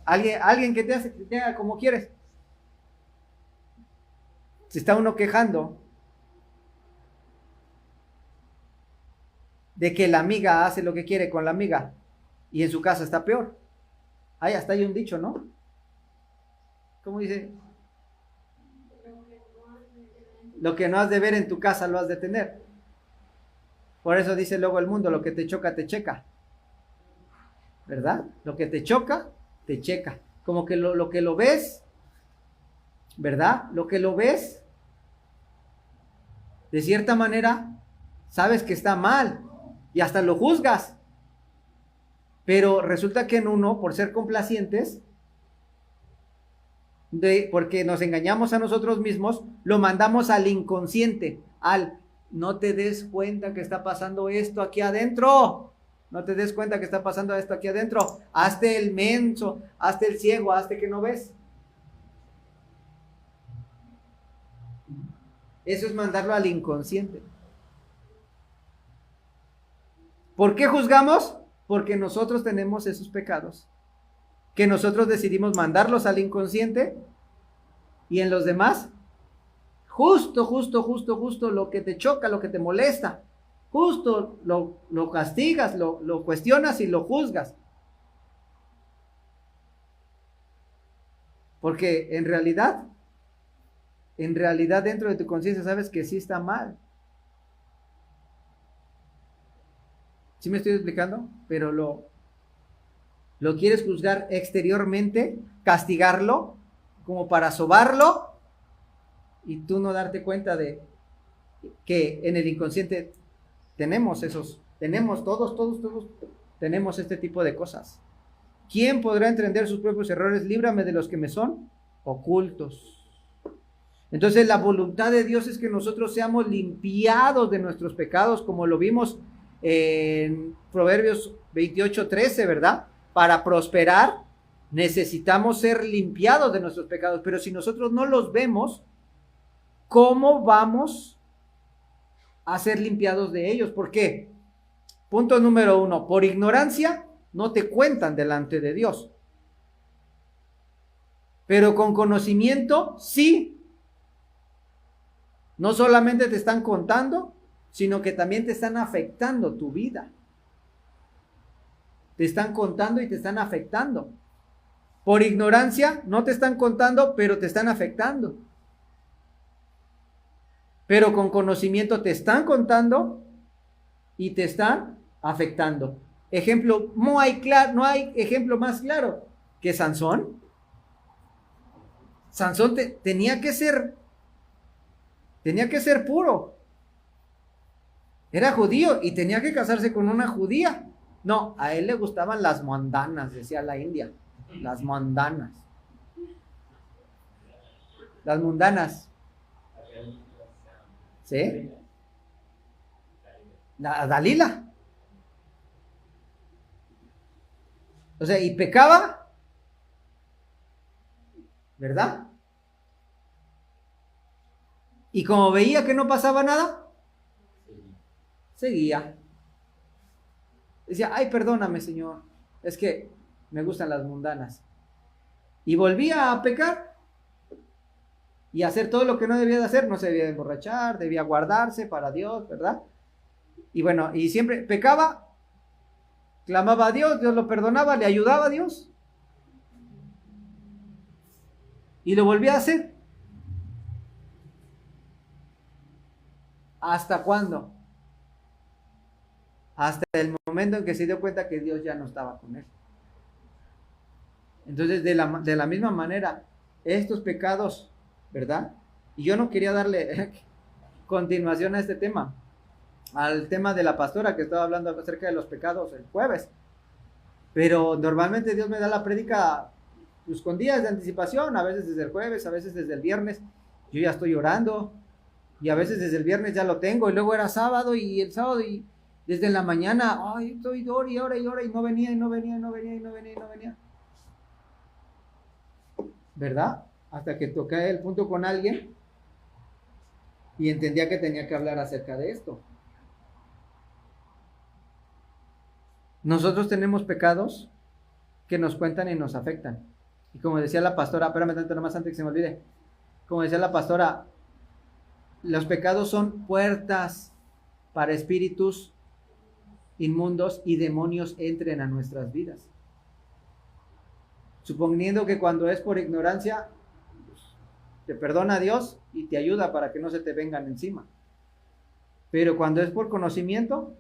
Alguien que te haga como quieres. Se está uno quejando de que la amiga hace lo que quiere con la amiga y en su casa está peor. Ahí hasta hay un dicho, ¿no? ¿Cómo dice? Lo que no has de ver en tu casa lo has de tener. Por eso dice luego el mundo, lo que te choca, te checa. ¿Verdad? Lo que te choca, te checa. Como que lo que lo ves, ¿verdad? Lo que lo ves, de cierta manera, sabes que está mal y hasta lo juzgas. Pero resulta que en uno, por ser complacientes, porque nos engañamos a nosotros mismos, lo mandamos al inconsciente, no te des cuenta que está pasando esto aquí adentro, no te des cuenta que está pasando esto aquí adentro, hazte el menso, hazte el ciego, hazte que no ves. Eso es mandarlo al inconsciente. ¿Por qué juzgamos? Porque nosotros tenemos esos pecados, que nosotros decidimos mandarlos al inconsciente, y en los demás, justo lo que te choca, lo que te molesta, justo lo castigas, lo cuestionas y lo juzgas. Porque en realidad dentro de tu conciencia sabes que sí está mal. ¿Sí me estoy explicando? Pero lo quieres juzgar exteriormente. castigarlo, como para sobarlo, y tú no darte cuenta de que en el inconsciente tenemos todos tenemos este tipo de cosas. ¿Quién podrá entender sus propios errores? Líbrame de los que me son ocultos. Entonces la voluntad de Dios es que nosotros seamos limpiados de nuestros pecados, como lo vimos en Proverbios 28:13, ¿verdad? Para prosperar necesitamos ser limpiados de nuestros pecados, pero si nosotros no los vemos, ¿cómo vamos a ser limpiados de ellos? ¿Por qué? Punto número 1, por ignorancia no te cuentan delante de Dios, pero con conocimiento sí. No solamente te están contando, sino que también te están afectando tu vida. Te están contando y te están afectando. Por ignorancia no te están contando, pero te están afectando. Pero con conocimiento te están contando y te están afectando. Ejemplo, no hay ejemplo más claro que Sansón. Sansón tenía que ser puro. Era judío y tenía que casarse con una judía. No, a él le gustaban las mundanas, decía la India. Las mundanas. Las mundanas. ¿Sí? La Dalila. O sea, y pecaba, ¿verdad? Y como veía que no pasaba nada, seguía. Decía, ay, perdóname, Señor, es que me gustan las mundanas. Y volvía a pecar y a hacer todo lo que no debía de hacer. No se debía de emborrachar, debía guardarse para Dios, ¿verdad? Y bueno, y siempre pecaba, clamaba a Dios, Dios lo perdonaba, le ayudaba a Dios. Y lo volvía a hacer. ¿Hasta cuándo? Hasta el momento en que se dio cuenta que Dios ya no estaba con él. Entonces, de la misma manera, estos pecados, ¿verdad? Y yo no quería darle continuación a este tema, al tema de la pastora que estaba hablando acerca de los pecados el jueves. Pero normalmente Dios me da la prédica pues, con días de anticipación, a veces desde el jueves, a veces desde el viernes. Yo ya estoy orando y a veces desde el viernes ya lo tengo y luego era sábado y el sábado y desde la mañana, ay, estoy hora y no venía. ¿Verdad? Hasta que toqué el punto con alguien y entendía que tenía que hablar acerca de esto. Nosotros tenemos pecados que nos cuentan y nos afectan. Y como decía la pastora, espérame tanto nomás antes que se me olvide. Como decía la pastora, los pecados son puertas para espíritus inmundos y demonios entren a nuestras vidas. Suponiendo que cuando es por ignorancia, te perdona Dios y te ayuda para que no se te vengan encima. Pero cuando es por conocimiento,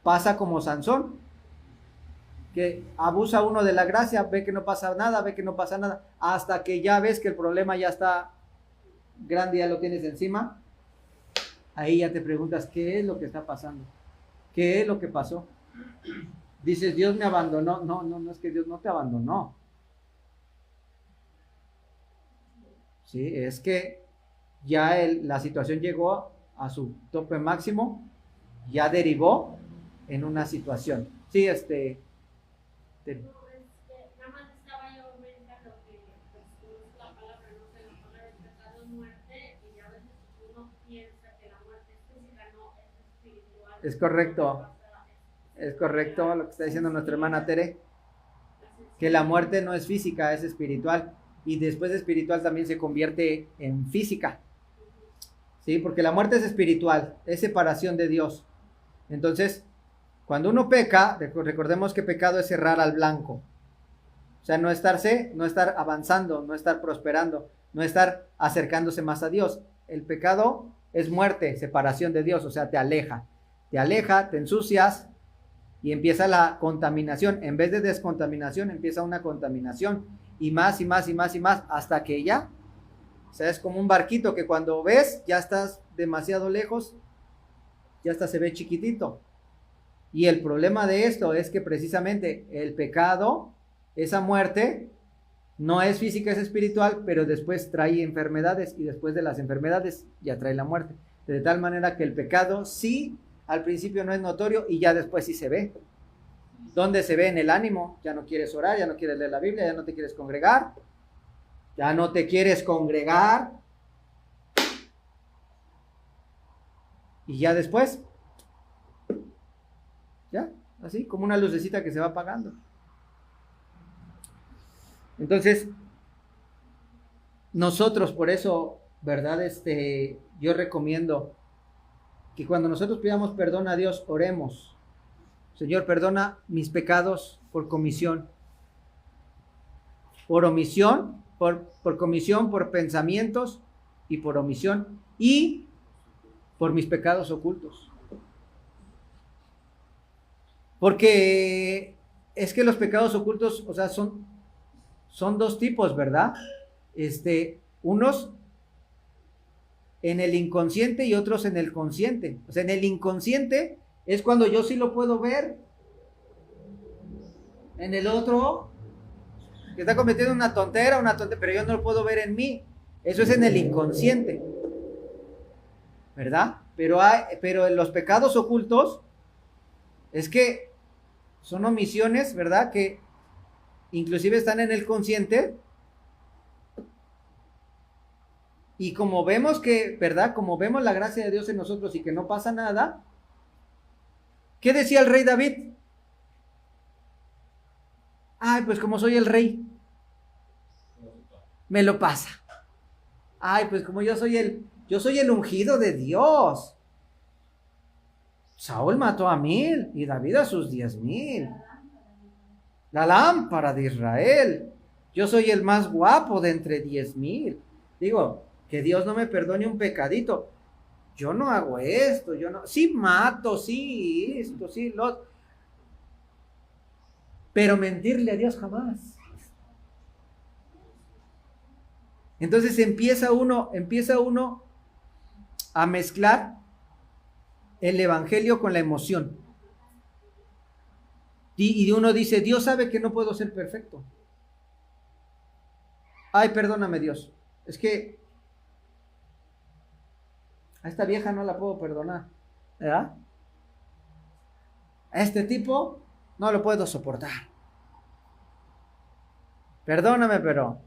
pasa como Sansón, que abusa uno de la gracia, ve que no pasa nada, hasta que ya ves que el problema ya está grande, ya lo tienes encima. Ahí ya te preguntas, ¿qué es lo que está pasando? ¿Qué es lo que pasó? Dices, Dios me abandonó. No es que Dios no te abandonó. Sí, es que ya la situación llegó a su tope máximo, ya derivó en una situación. Sí, Nada más estaba yo pensando que pues, la palabra, no sé, la palabra del pecado es muerte, y a veces uno piensa que la muerte es física, no, es espiritual. Es correcto. Es correcto lo que está diciendo nuestra hermana Tere, que la muerte no es física, es espiritual, y después de espiritual también se convierte en física. Sí, porque la muerte es espiritual, es separación de Dios. Entonces, cuando uno peca, recordemos que pecado es errar al blanco. O sea, no estar avanzando, no estar prosperando, no estar acercándose más a Dios. El pecado es muerte, separación de Dios, o sea, te aleja, te ensucias, Y empieza la contaminación. En vez de descontaminación, empieza una contaminación. Y más, y más, y más, y más, hasta que ya, o sea, es como un barquito que cuando ves, ya estás demasiado lejos, ya hasta se ve chiquitito. Y el problema de esto es que precisamente el pecado, esa muerte, no es física, es espiritual, pero después trae enfermedades y después de las enfermedades ya trae la muerte. De tal manera que el pecado sí, al principio no es notorio y ya después sí se ve. ¿Dónde se ve? En el ánimo. Ya no quieres orar, ya no quieres leer la Biblia, ya no te quieres congregar. Ya no te quieres congregar. Y ya después, ya, así como una lucecita que se va apagando. Entonces, nosotros por eso, ¿verdad? Yo recomiendo que cuando nosotros pidamos perdón a Dios, oremos. Señor, perdona mis pecados por comisión, por omisión, por comisión, por pensamientos y por omisión y por mis pecados ocultos. Porque es que los pecados ocultos, o sea, son dos tipos, ¿verdad? Unos en el inconsciente y otros en el consciente. O sea, en el inconsciente es cuando yo sí lo puedo ver. En el otro, que está cometiendo una tontera, pero yo no lo puedo ver en mí. Eso es en el inconsciente, ¿verdad? Pero en los pecados ocultos es que son omisiones, ¿verdad? Que inclusive están en el consciente. Y como vemos que, ¿verdad? Como vemos la gracia de Dios en nosotros y que no pasa nada, ¿qué decía el rey David? Ay, pues como soy el rey, me lo pasa. Ay, pues como yo soy el ungido de Dios. Saúl mató a 1000 y David a sus 10,000. La lámpara de Israel. Yo soy el más guapo de entre 10,000. Digo, que Dios no me perdone un pecadito. Yo no hago esto, sí mato, sí esto, sí lo. Pero mentirle a Dios jamás. Entonces empieza uno a mezclar el evangelio con la emoción. Y uno dice, Dios sabe que no puedo ser perfecto. Ay, perdóname, Dios. Es que a esta vieja no la puedo perdonar, ¿verdad? A este tipo no lo puedo soportar. Perdóname, pero,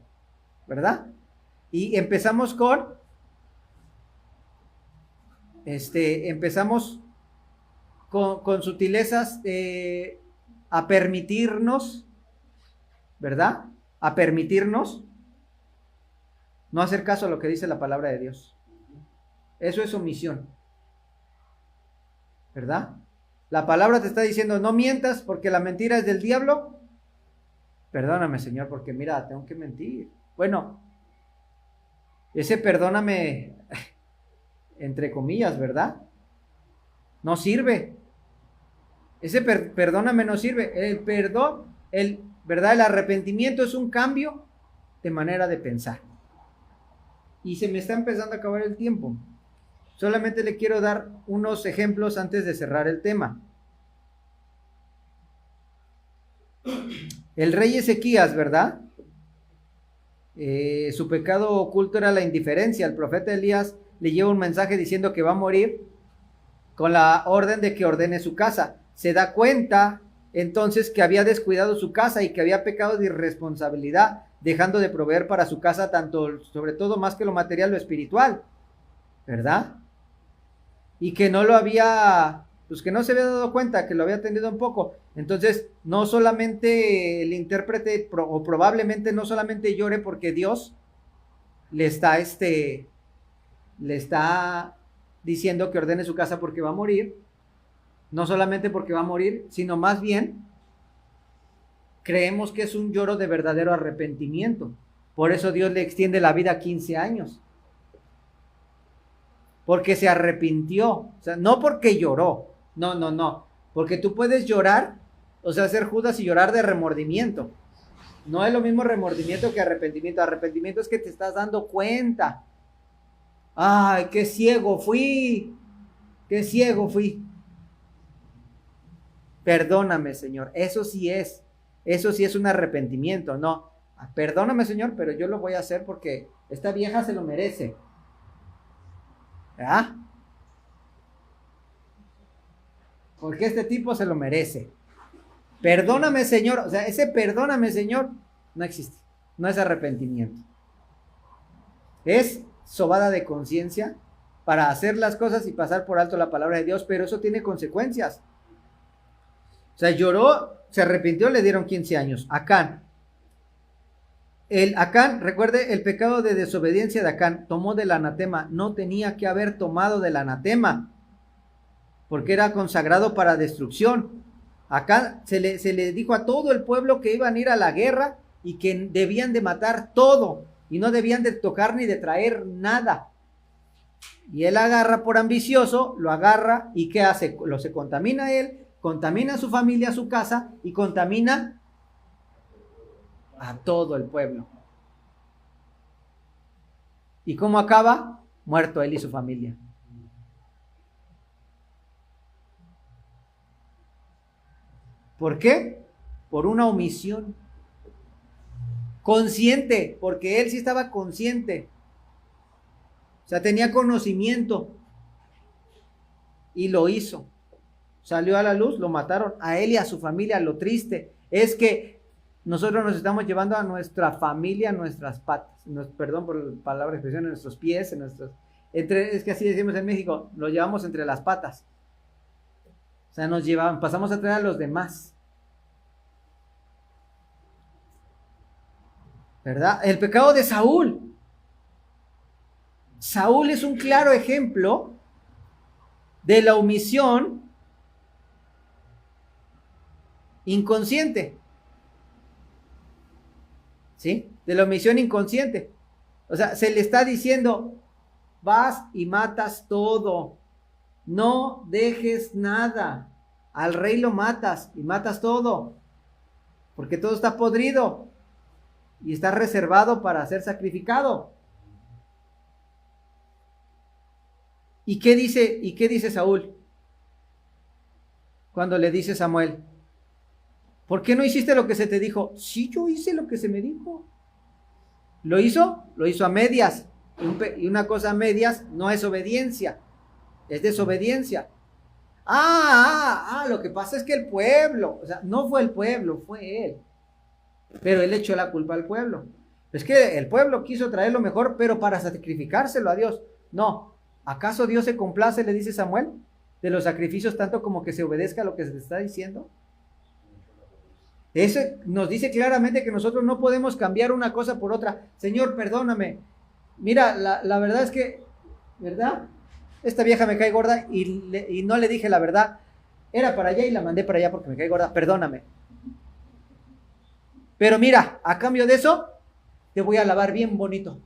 ¿verdad? Y empezamos con sutilezas a permitirnos, ¿verdad? A permitirnos no hacer caso a lo que dice la palabra de Dios. Eso es omisión, ¿verdad? La palabra te está diciendo, no mientas porque la mentira es del diablo. Perdóname, Señor, porque mira, tengo que mentir. Bueno, ese perdóname, entre comillas, ¿verdad? No sirve. Ese perdóname no sirve. El perdón, ¿verdad? El arrepentimiento es un cambio de manera de pensar. Y se me está empezando a acabar el tiempo. Solamente le quiero dar unos ejemplos antes de cerrar el tema. El rey Ezequías, ¿verdad? Su pecado oculto era la indiferencia. El profeta Elías le lleva un mensaje diciendo que va a morir con la orden de que ordene su casa. Se da cuenta entonces que había descuidado su casa y que había pecado de irresponsabilidad, dejando de proveer para su casa tanto, sobre todo más que lo material, lo espiritual, ¿verdad? Y que no lo había, pues que no se había dado cuenta, que lo había atendido un poco. Entonces, no solamente el intérprete, o probablemente no solamente llore porque Dios le está diciendo que ordene su casa porque va a morir, no solamente porque va a morir, sino más bien creemos que es un lloro de verdadero arrepentimiento. Por eso Dios le extiende la vida 15 años. Porque se arrepintió, o sea, no porque lloró, no, Porque tú puedes llorar, o sea, ser Judas y llorar de remordimiento. No es lo mismo remordimiento que arrepentimiento. Arrepentimiento es que te estás dando cuenta. Ay, qué ciego fui. Qué ciego fui. Perdóname, Señor. Eso sí es un arrepentimiento. No, perdóname, Señor, pero yo lo voy a hacer porque esta vieja se lo merece. ¿Verdad? Porque este tipo se lo merece. Perdóname, Señor. O sea, ese perdóname, Señor, no existe. No es arrepentimiento. Es sobada de conciencia para hacer las cosas y pasar por alto la palabra de Dios, pero eso tiene consecuencias. O sea, lloró, se arrepintió, le dieron 15 años. Acán. Acán, recuerde, el pecado de desobediencia de Acán tomó del anatema. No tenía que haber tomado del anatema, porque era consagrado para destrucción. Acá se le dijo a todo el pueblo que iban a ir a la guerra y que debían de matar todo y no debían de tocar ni de traer nada. Y él agarra por ambicioso, lo agarra y ¿qué hace? Se contamina él, contamina a su familia, a su casa y contamina a todo el pueblo. ¿Y cómo acaba? Muerto él y su familia. ¿Por qué? Por una omisión. Consciente, porque él sí estaba consciente. O sea, tenía conocimiento. Y lo hizo. Salió a la luz, lo mataron a él y a su familia. Lo triste es que nosotros nos estamos llevando a nuestra familia, a nuestras patas. Perdón por la palabra expresión, en nuestros pies, es que así decimos en México, lo llevamos entre las patas. O sea, pasamos a traer a los demás. ¿Verdad? El pecado de Saúl. Saúl es un claro ejemplo de la omisión inconsciente. ¿Sí? De la omisión inconsciente. O sea, se le está diciendo, vas y matas todo. No dejes nada. Al rey lo matas y matas todo. Porque todo está podrido. Y está reservado para ser sacrificado. ¿Y qué dice Saúl? Cuando le dice Samuel, ¿por qué no hiciste lo que se te dijo? Sí, yo hice lo que se me dijo. ¿Lo hizo? Lo hizo a medias. Y una cosa a medias no es obediencia, es desobediencia. Lo que pasa es que el pueblo, o sea, no fue el pueblo, fue él. Pero él echó la culpa al pueblo. Es que el pueblo quiso traer lo mejor, pero para sacrificárselo a Dios. No. ¿Acaso Dios se complace, le dice Samuel, de los sacrificios tanto como que se obedezca a lo que se le está diciendo? Eso nos dice claramente que nosotros no podemos cambiar una cosa por otra. Señor, perdóname. Mira, la verdad es que, ¿verdad? Esta vieja me cae gorda y no le dije la verdad. Era para allá y la mandé para allá porque me cae gorda. Perdóname. Pero mira, a cambio de eso, te voy a lavar bien bonito.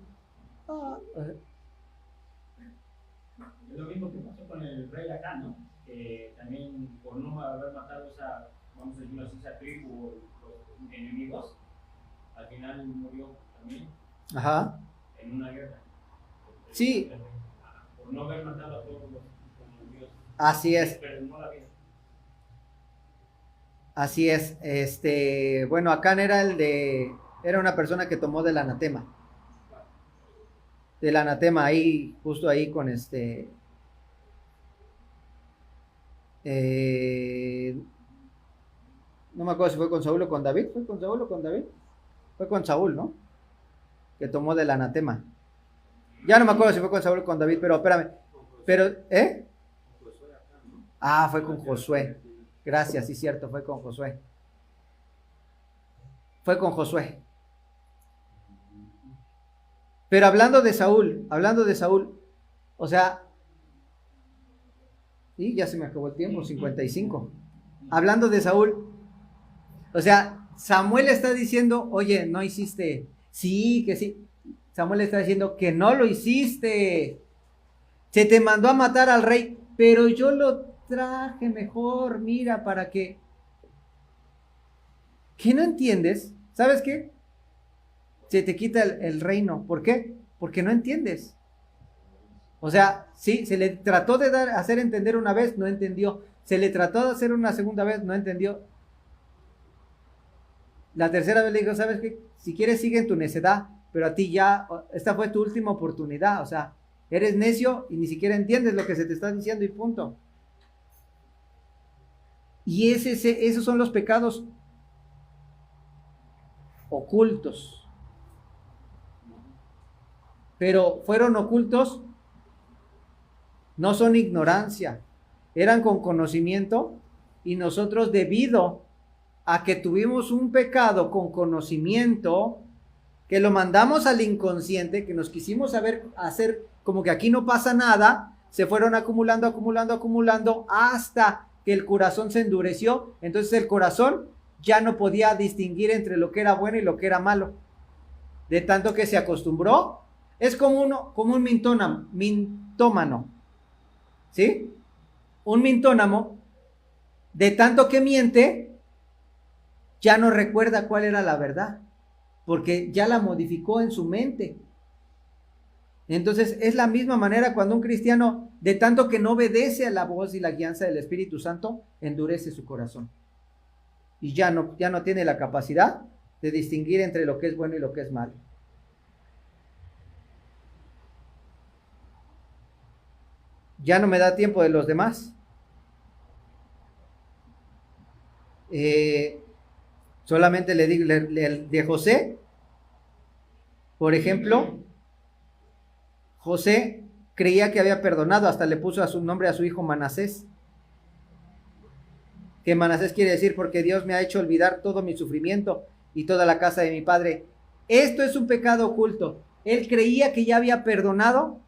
Es lo mismo que pasó con el rey Acán, ¿no? Que también por no haber matado esa, vamos a decirlo así, esa tribu o los enemigos, al final murió también. Ajá. En una guerra. Sí. Por no haber matado a todos los enemigos. Así es. Perdonó la vida. Así es. Bueno, Acán era era una persona que tomó del anatema. Del anatema ahí, justo ahí con no me acuerdo si fue con Saúl o con David. ¿Fue con Saúl o con David? Fue con Saúl, ¿no? Que tomó del anatema. Ya no me acuerdo si fue con Saúl o con David, pero espérame. Pero, fue con Josué. Gracias, sí, cierto, fue con Josué. Fue con Josué. Pero hablando de Saúl, o sea, y ya se me acabó el tiempo, 55. Hablando de Saúl, o sea, Samuel está diciendo, oye, no hiciste, sí, que sí. Samuel está diciendo que no lo hiciste. Se te mandó a matar al rey, pero yo lo traje mejor, mira, para que... ¿Qué no entiendes? ¿Sabes qué? Se te quita el reino. ¿Por qué? Porque no entiendes. O sea, sí, se le trató de hacer entender una vez, no entendió. Se le trató de hacer una segunda vez, no entendió. La tercera vez le dijo, ¿sabes qué? Si quieres sigue en tu necedad, pero a ti ya, esta fue tu última oportunidad. O sea, eres necio y ni siquiera entiendes lo que se te está diciendo y punto. Y esos son los pecados ocultos. Pero fueron ocultos, no son ignorancia, eran con conocimiento, y nosotros, debido a que tuvimos un pecado con conocimiento, que lo mandamos al inconsciente, que nos quisimos hacer como que aquí no pasa nada, se fueron acumulando hasta que el corazón se endureció. Entonces el corazón ya no podía distinguir entre lo que era bueno y lo que era malo, de tanto que se acostumbró. Es como un mintómano, ¿sí? Un mintómano, de tanto que miente, ya no recuerda cuál era la verdad, porque ya la modificó en su mente. Entonces es la misma manera cuando un cristiano, de tanto que no obedece a la voz y la guianza del Espíritu Santo, endurece su corazón. Y ya no tiene la capacidad de distinguir entre lo que es bueno y lo que es malo. Ya no me da tiempo de los demás. Solamente le digo de José. Por ejemplo, José creía que había perdonado, hasta le puso a su nombre a su hijo Manasés. Que Manasés quiere decir porque Dios me ha hecho olvidar todo mi sufrimiento y toda la casa de mi padre. Esto es un pecado oculto. Él creía que ya había perdonado,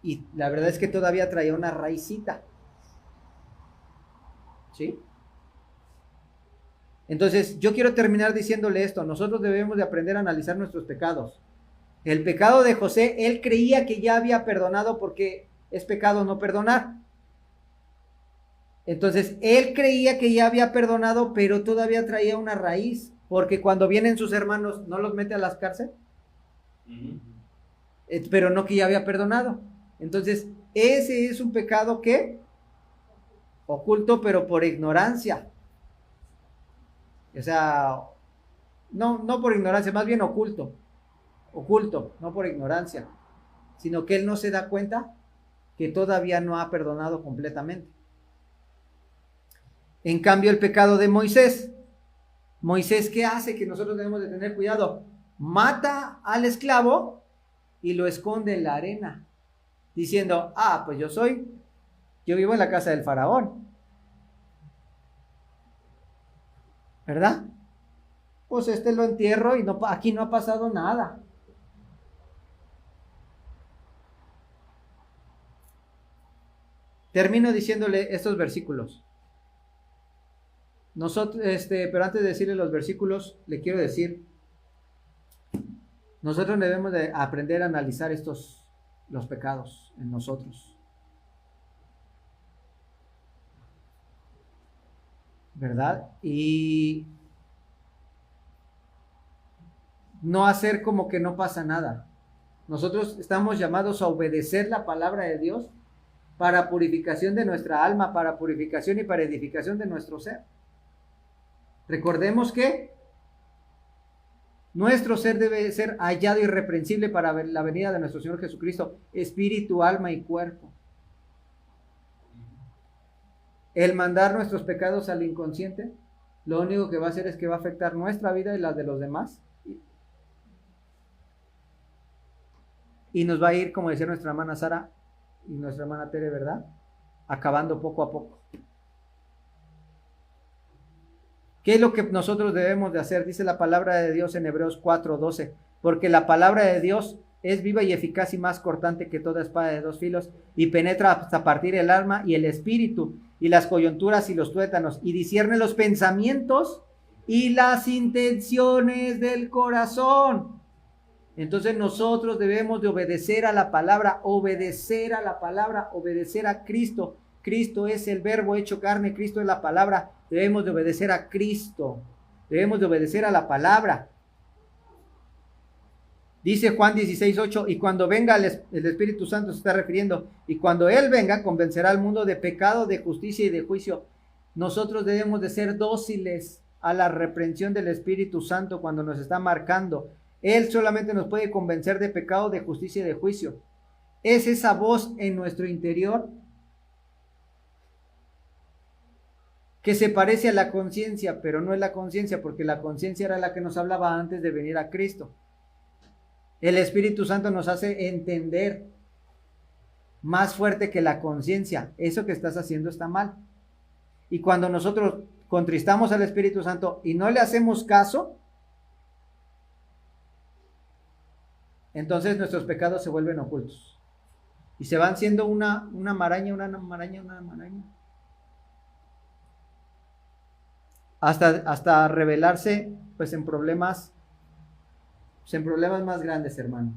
y la verdad es que todavía traía una raicita. ¿Sí? Entonces, yo quiero terminar diciéndole esto. Nosotros debemos de aprender a analizar nuestros pecados. El pecado de José, él creía que ya había perdonado, porque es pecado no perdonar. Entonces, él creía que ya había perdonado, pero todavía traía una raíz, porque cuando vienen sus hermanos, ¿no los mete a las cárceles? Pero no que ya había perdonado. Entonces, ese es un pecado que oculto, pero por ignorancia. O sea, no por ignorancia, más bien oculto, no por ignorancia, sino que él no se da cuenta que todavía no ha perdonado completamente. En cambio, el pecado de Moisés, ¿qué hace? Que nosotros debemos de tener cuidado. Mata al esclavo y lo esconde en la arena, diciendo, pues yo vivo en la casa del faraón, ¿verdad? Pues lo entierro y aquí no ha pasado nada. Termino diciéndole estos versículos. Pero antes de decirle los versículos, le quiero decir, nosotros debemos de aprender a analizar los pecados en nosotros, ¿verdad? Y no hacer como que no pasa nada. Nosotros estamos llamados a obedecer la palabra de Dios para purificación de nuestra alma, para purificación y para edificación de nuestro ser. Recordemos que nuestro ser debe ser hallado irreprensible para la venida de nuestro Señor Jesucristo, espíritu, alma y cuerpo. El mandar nuestros pecados al inconsciente, lo único que va a hacer es que va a afectar nuestra vida y la de los demás. Y nos va a ir, como decía nuestra hermana Sara y nuestra hermana Tere, ¿verdad? Acabando poco a poco. ¿Qué es lo que nosotros debemos de hacer? Dice la palabra de Dios en Hebreos 4:12, porque la palabra de Dios es viva y eficaz y más cortante que toda espada de dos filos, y penetra hasta partir el alma y el espíritu, y las coyunturas y los tuétanos, y discierne los pensamientos y las intenciones del corazón. Entonces nosotros debemos de obedecer a la palabra, obedecer a Cristo, Cristo es el verbo hecho carne, Cristo es la palabra. Debemos de obedecer a Cristo, debemos de obedecer a la palabra. Dice Juan 16:8, y cuando venga el Espíritu Santo, se está refiriendo, y cuando Él venga, convencerá al mundo de pecado, de justicia y de juicio. Nosotros debemos de ser dóciles a la reprensión del Espíritu Santo cuando nos está marcando. Él solamente nos puede convencer de pecado, de justicia y de juicio. Es esa voz en nuestro interior que se parece a la conciencia, pero no es la conciencia, porque la conciencia era la que nos hablaba antes de venir a Cristo. El Espíritu Santo nos hace entender más fuerte que la conciencia. Eso que estás haciendo está mal. Y cuando nosotros contristamos al Espíritu Santo y no le hacemos caso, entonces nuestros pecados se vuelven ocultos. Y se van siendo una maraña. Hasta revelarse pues en problemas más grandes, hermano.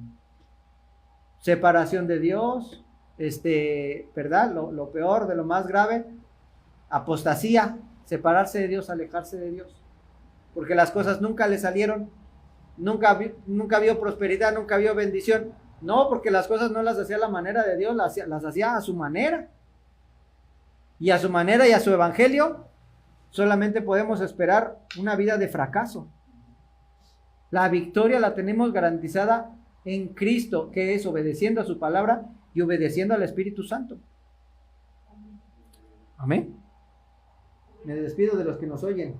Separación de Dios, ¿verdad? Lo peor, de lo más grave, apostasía, separarse de Dios, alejarse de Dios. Porque las cosas nunca le salieron, nunca vio prosperidad, nunca vio bendición. No, porque las cosas no las hacía a la manera de Dios, las hacía a su manera. Y a su manera y a su evangelio, solamente podemos esperar una vida de fracaso. La victoria la tenemos garantizada en Cristo, que es obedeciendo a su palabra y obedeciendo al Espíritu Santo. Amén. Me despido de los que nos oyen.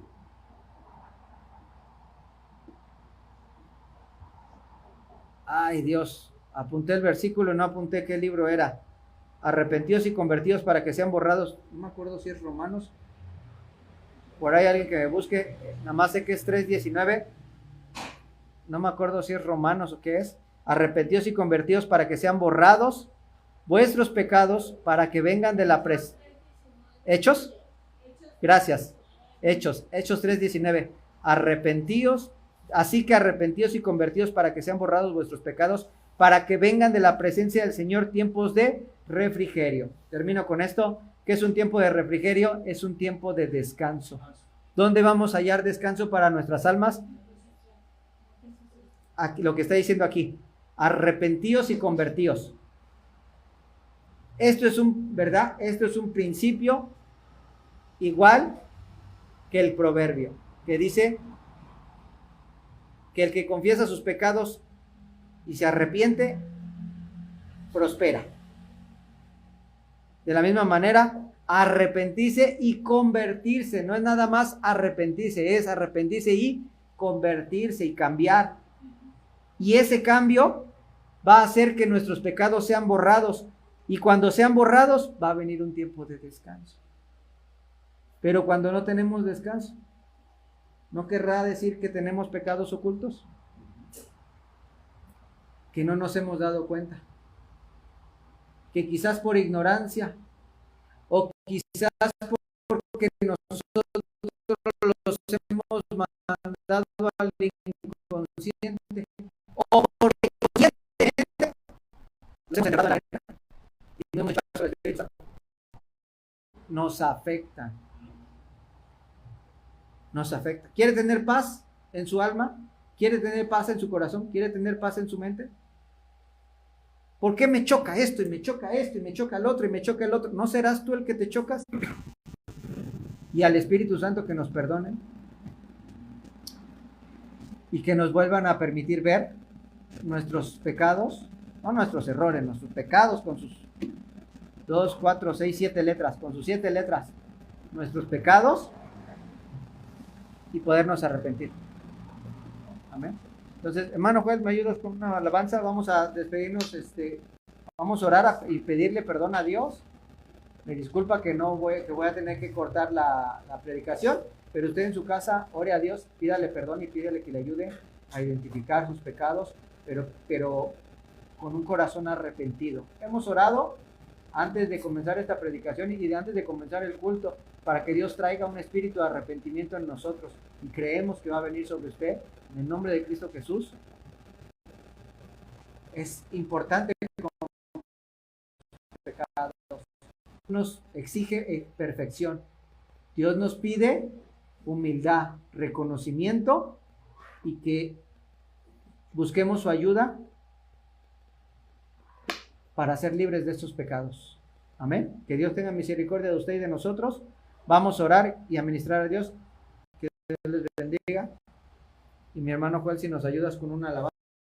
Ay, Dios, apunté el versículo, no apunté qué libro era. Arrepentidos y convertidos para que sean borrados. No me acuerdo si es Romanos. Por ahí alguien que me busque, nada más sé que es 3:19. No me acuerdo si es Romanos o qué es. Arrepentidos y convertidos para que sean borrados vuestros pecados, para que vengan de la ¿Hechos? Gracias. Hechos 3:19. Arrepentidos, así que arrepentidos y convertidos para que sean borrados vuestros pecados, para que vengan de la presencia del Señor tiempos de refrigerio. Termino con esto. ¿Qué es un tiempo de refrigerio? Es un tiempo de descanso. ¿Dónde vamos a hallar descanso para nuestras almas? Aquí, lo que está diciendo aquí. Arrepentidos y convertidos. Esto es ¿verdad? Esto es un principio igual que el proverbio, que dice que el que confiesa sus pecados y se arrepiente, prospera. De la misma manera, arrepentirse y convertirse, no es nada más arrepentirse, es arrepentirse y convertirse y cambiar. Y ese cambio va a hacer que nuestros pecados sean borrados. Y cuando sean borrados, va a venir un tiempo de descanso. Pero cuando no tenemos descanso, ¿no querrá decir que tenemos pecados ocultos? Que no nos hemos dado cuenta. Que quizás por ignorancia, o quizás porque nosotros los hemos mandado al inconsciente, o porque conscientemente los hemos enterrado en la arena y no hemos hecho caso al Espíritu Santo. Nos afecta. ¿Quiere tener paz en su alma? ¿Quiere tener paz en su corazón? ¿Quiere tener paz en su mente? ¿Por qué me choca esto y me choca esto y me choca el otro y me choca el otro? ¿No serás tú el que te chocas? Y al Espíritu Santo que nos perdone y que nos vuelvan a permitir ver nuestros pecados, no nuestros errores, nuestros pecados con sus 2, 4, 6, 7 letras, con sus 7 letras, nuestros pecados, y podernos arrepentir. Amén. Entonces, hermano Joel, ¿me ayudas con una alabanza? Vamos a despedirnos, vamos a orar y pedirle perdón a Dios. Me disculpa que voy a tener que cortar la predicación, pero usted en su casa ore a Dios, pídale perdón y pídale que le ayude a identificar sus pecados, pero con un corazón arrepentido. Hemos orado antes de comenzar esta predicación y antes de comenzar el culto, para que Dios traiga un espíritu de arrepentimiento en nosotros, y creemos que va a venir sobre usted en el nombre de Cristo Jesús. Es importante que con pecados nos exige perfección. Dios nos pide humildad, reconocimiento y que busquemos su ayuda para ser libres de estos pecados. Amén. Que Dios tenga misericordia de usted y de nosotros. Vamos a orar y a ministrar a Dios. Que Dios les bendiga. Y mi hermano Juan, si nos ayudas con una alabanza.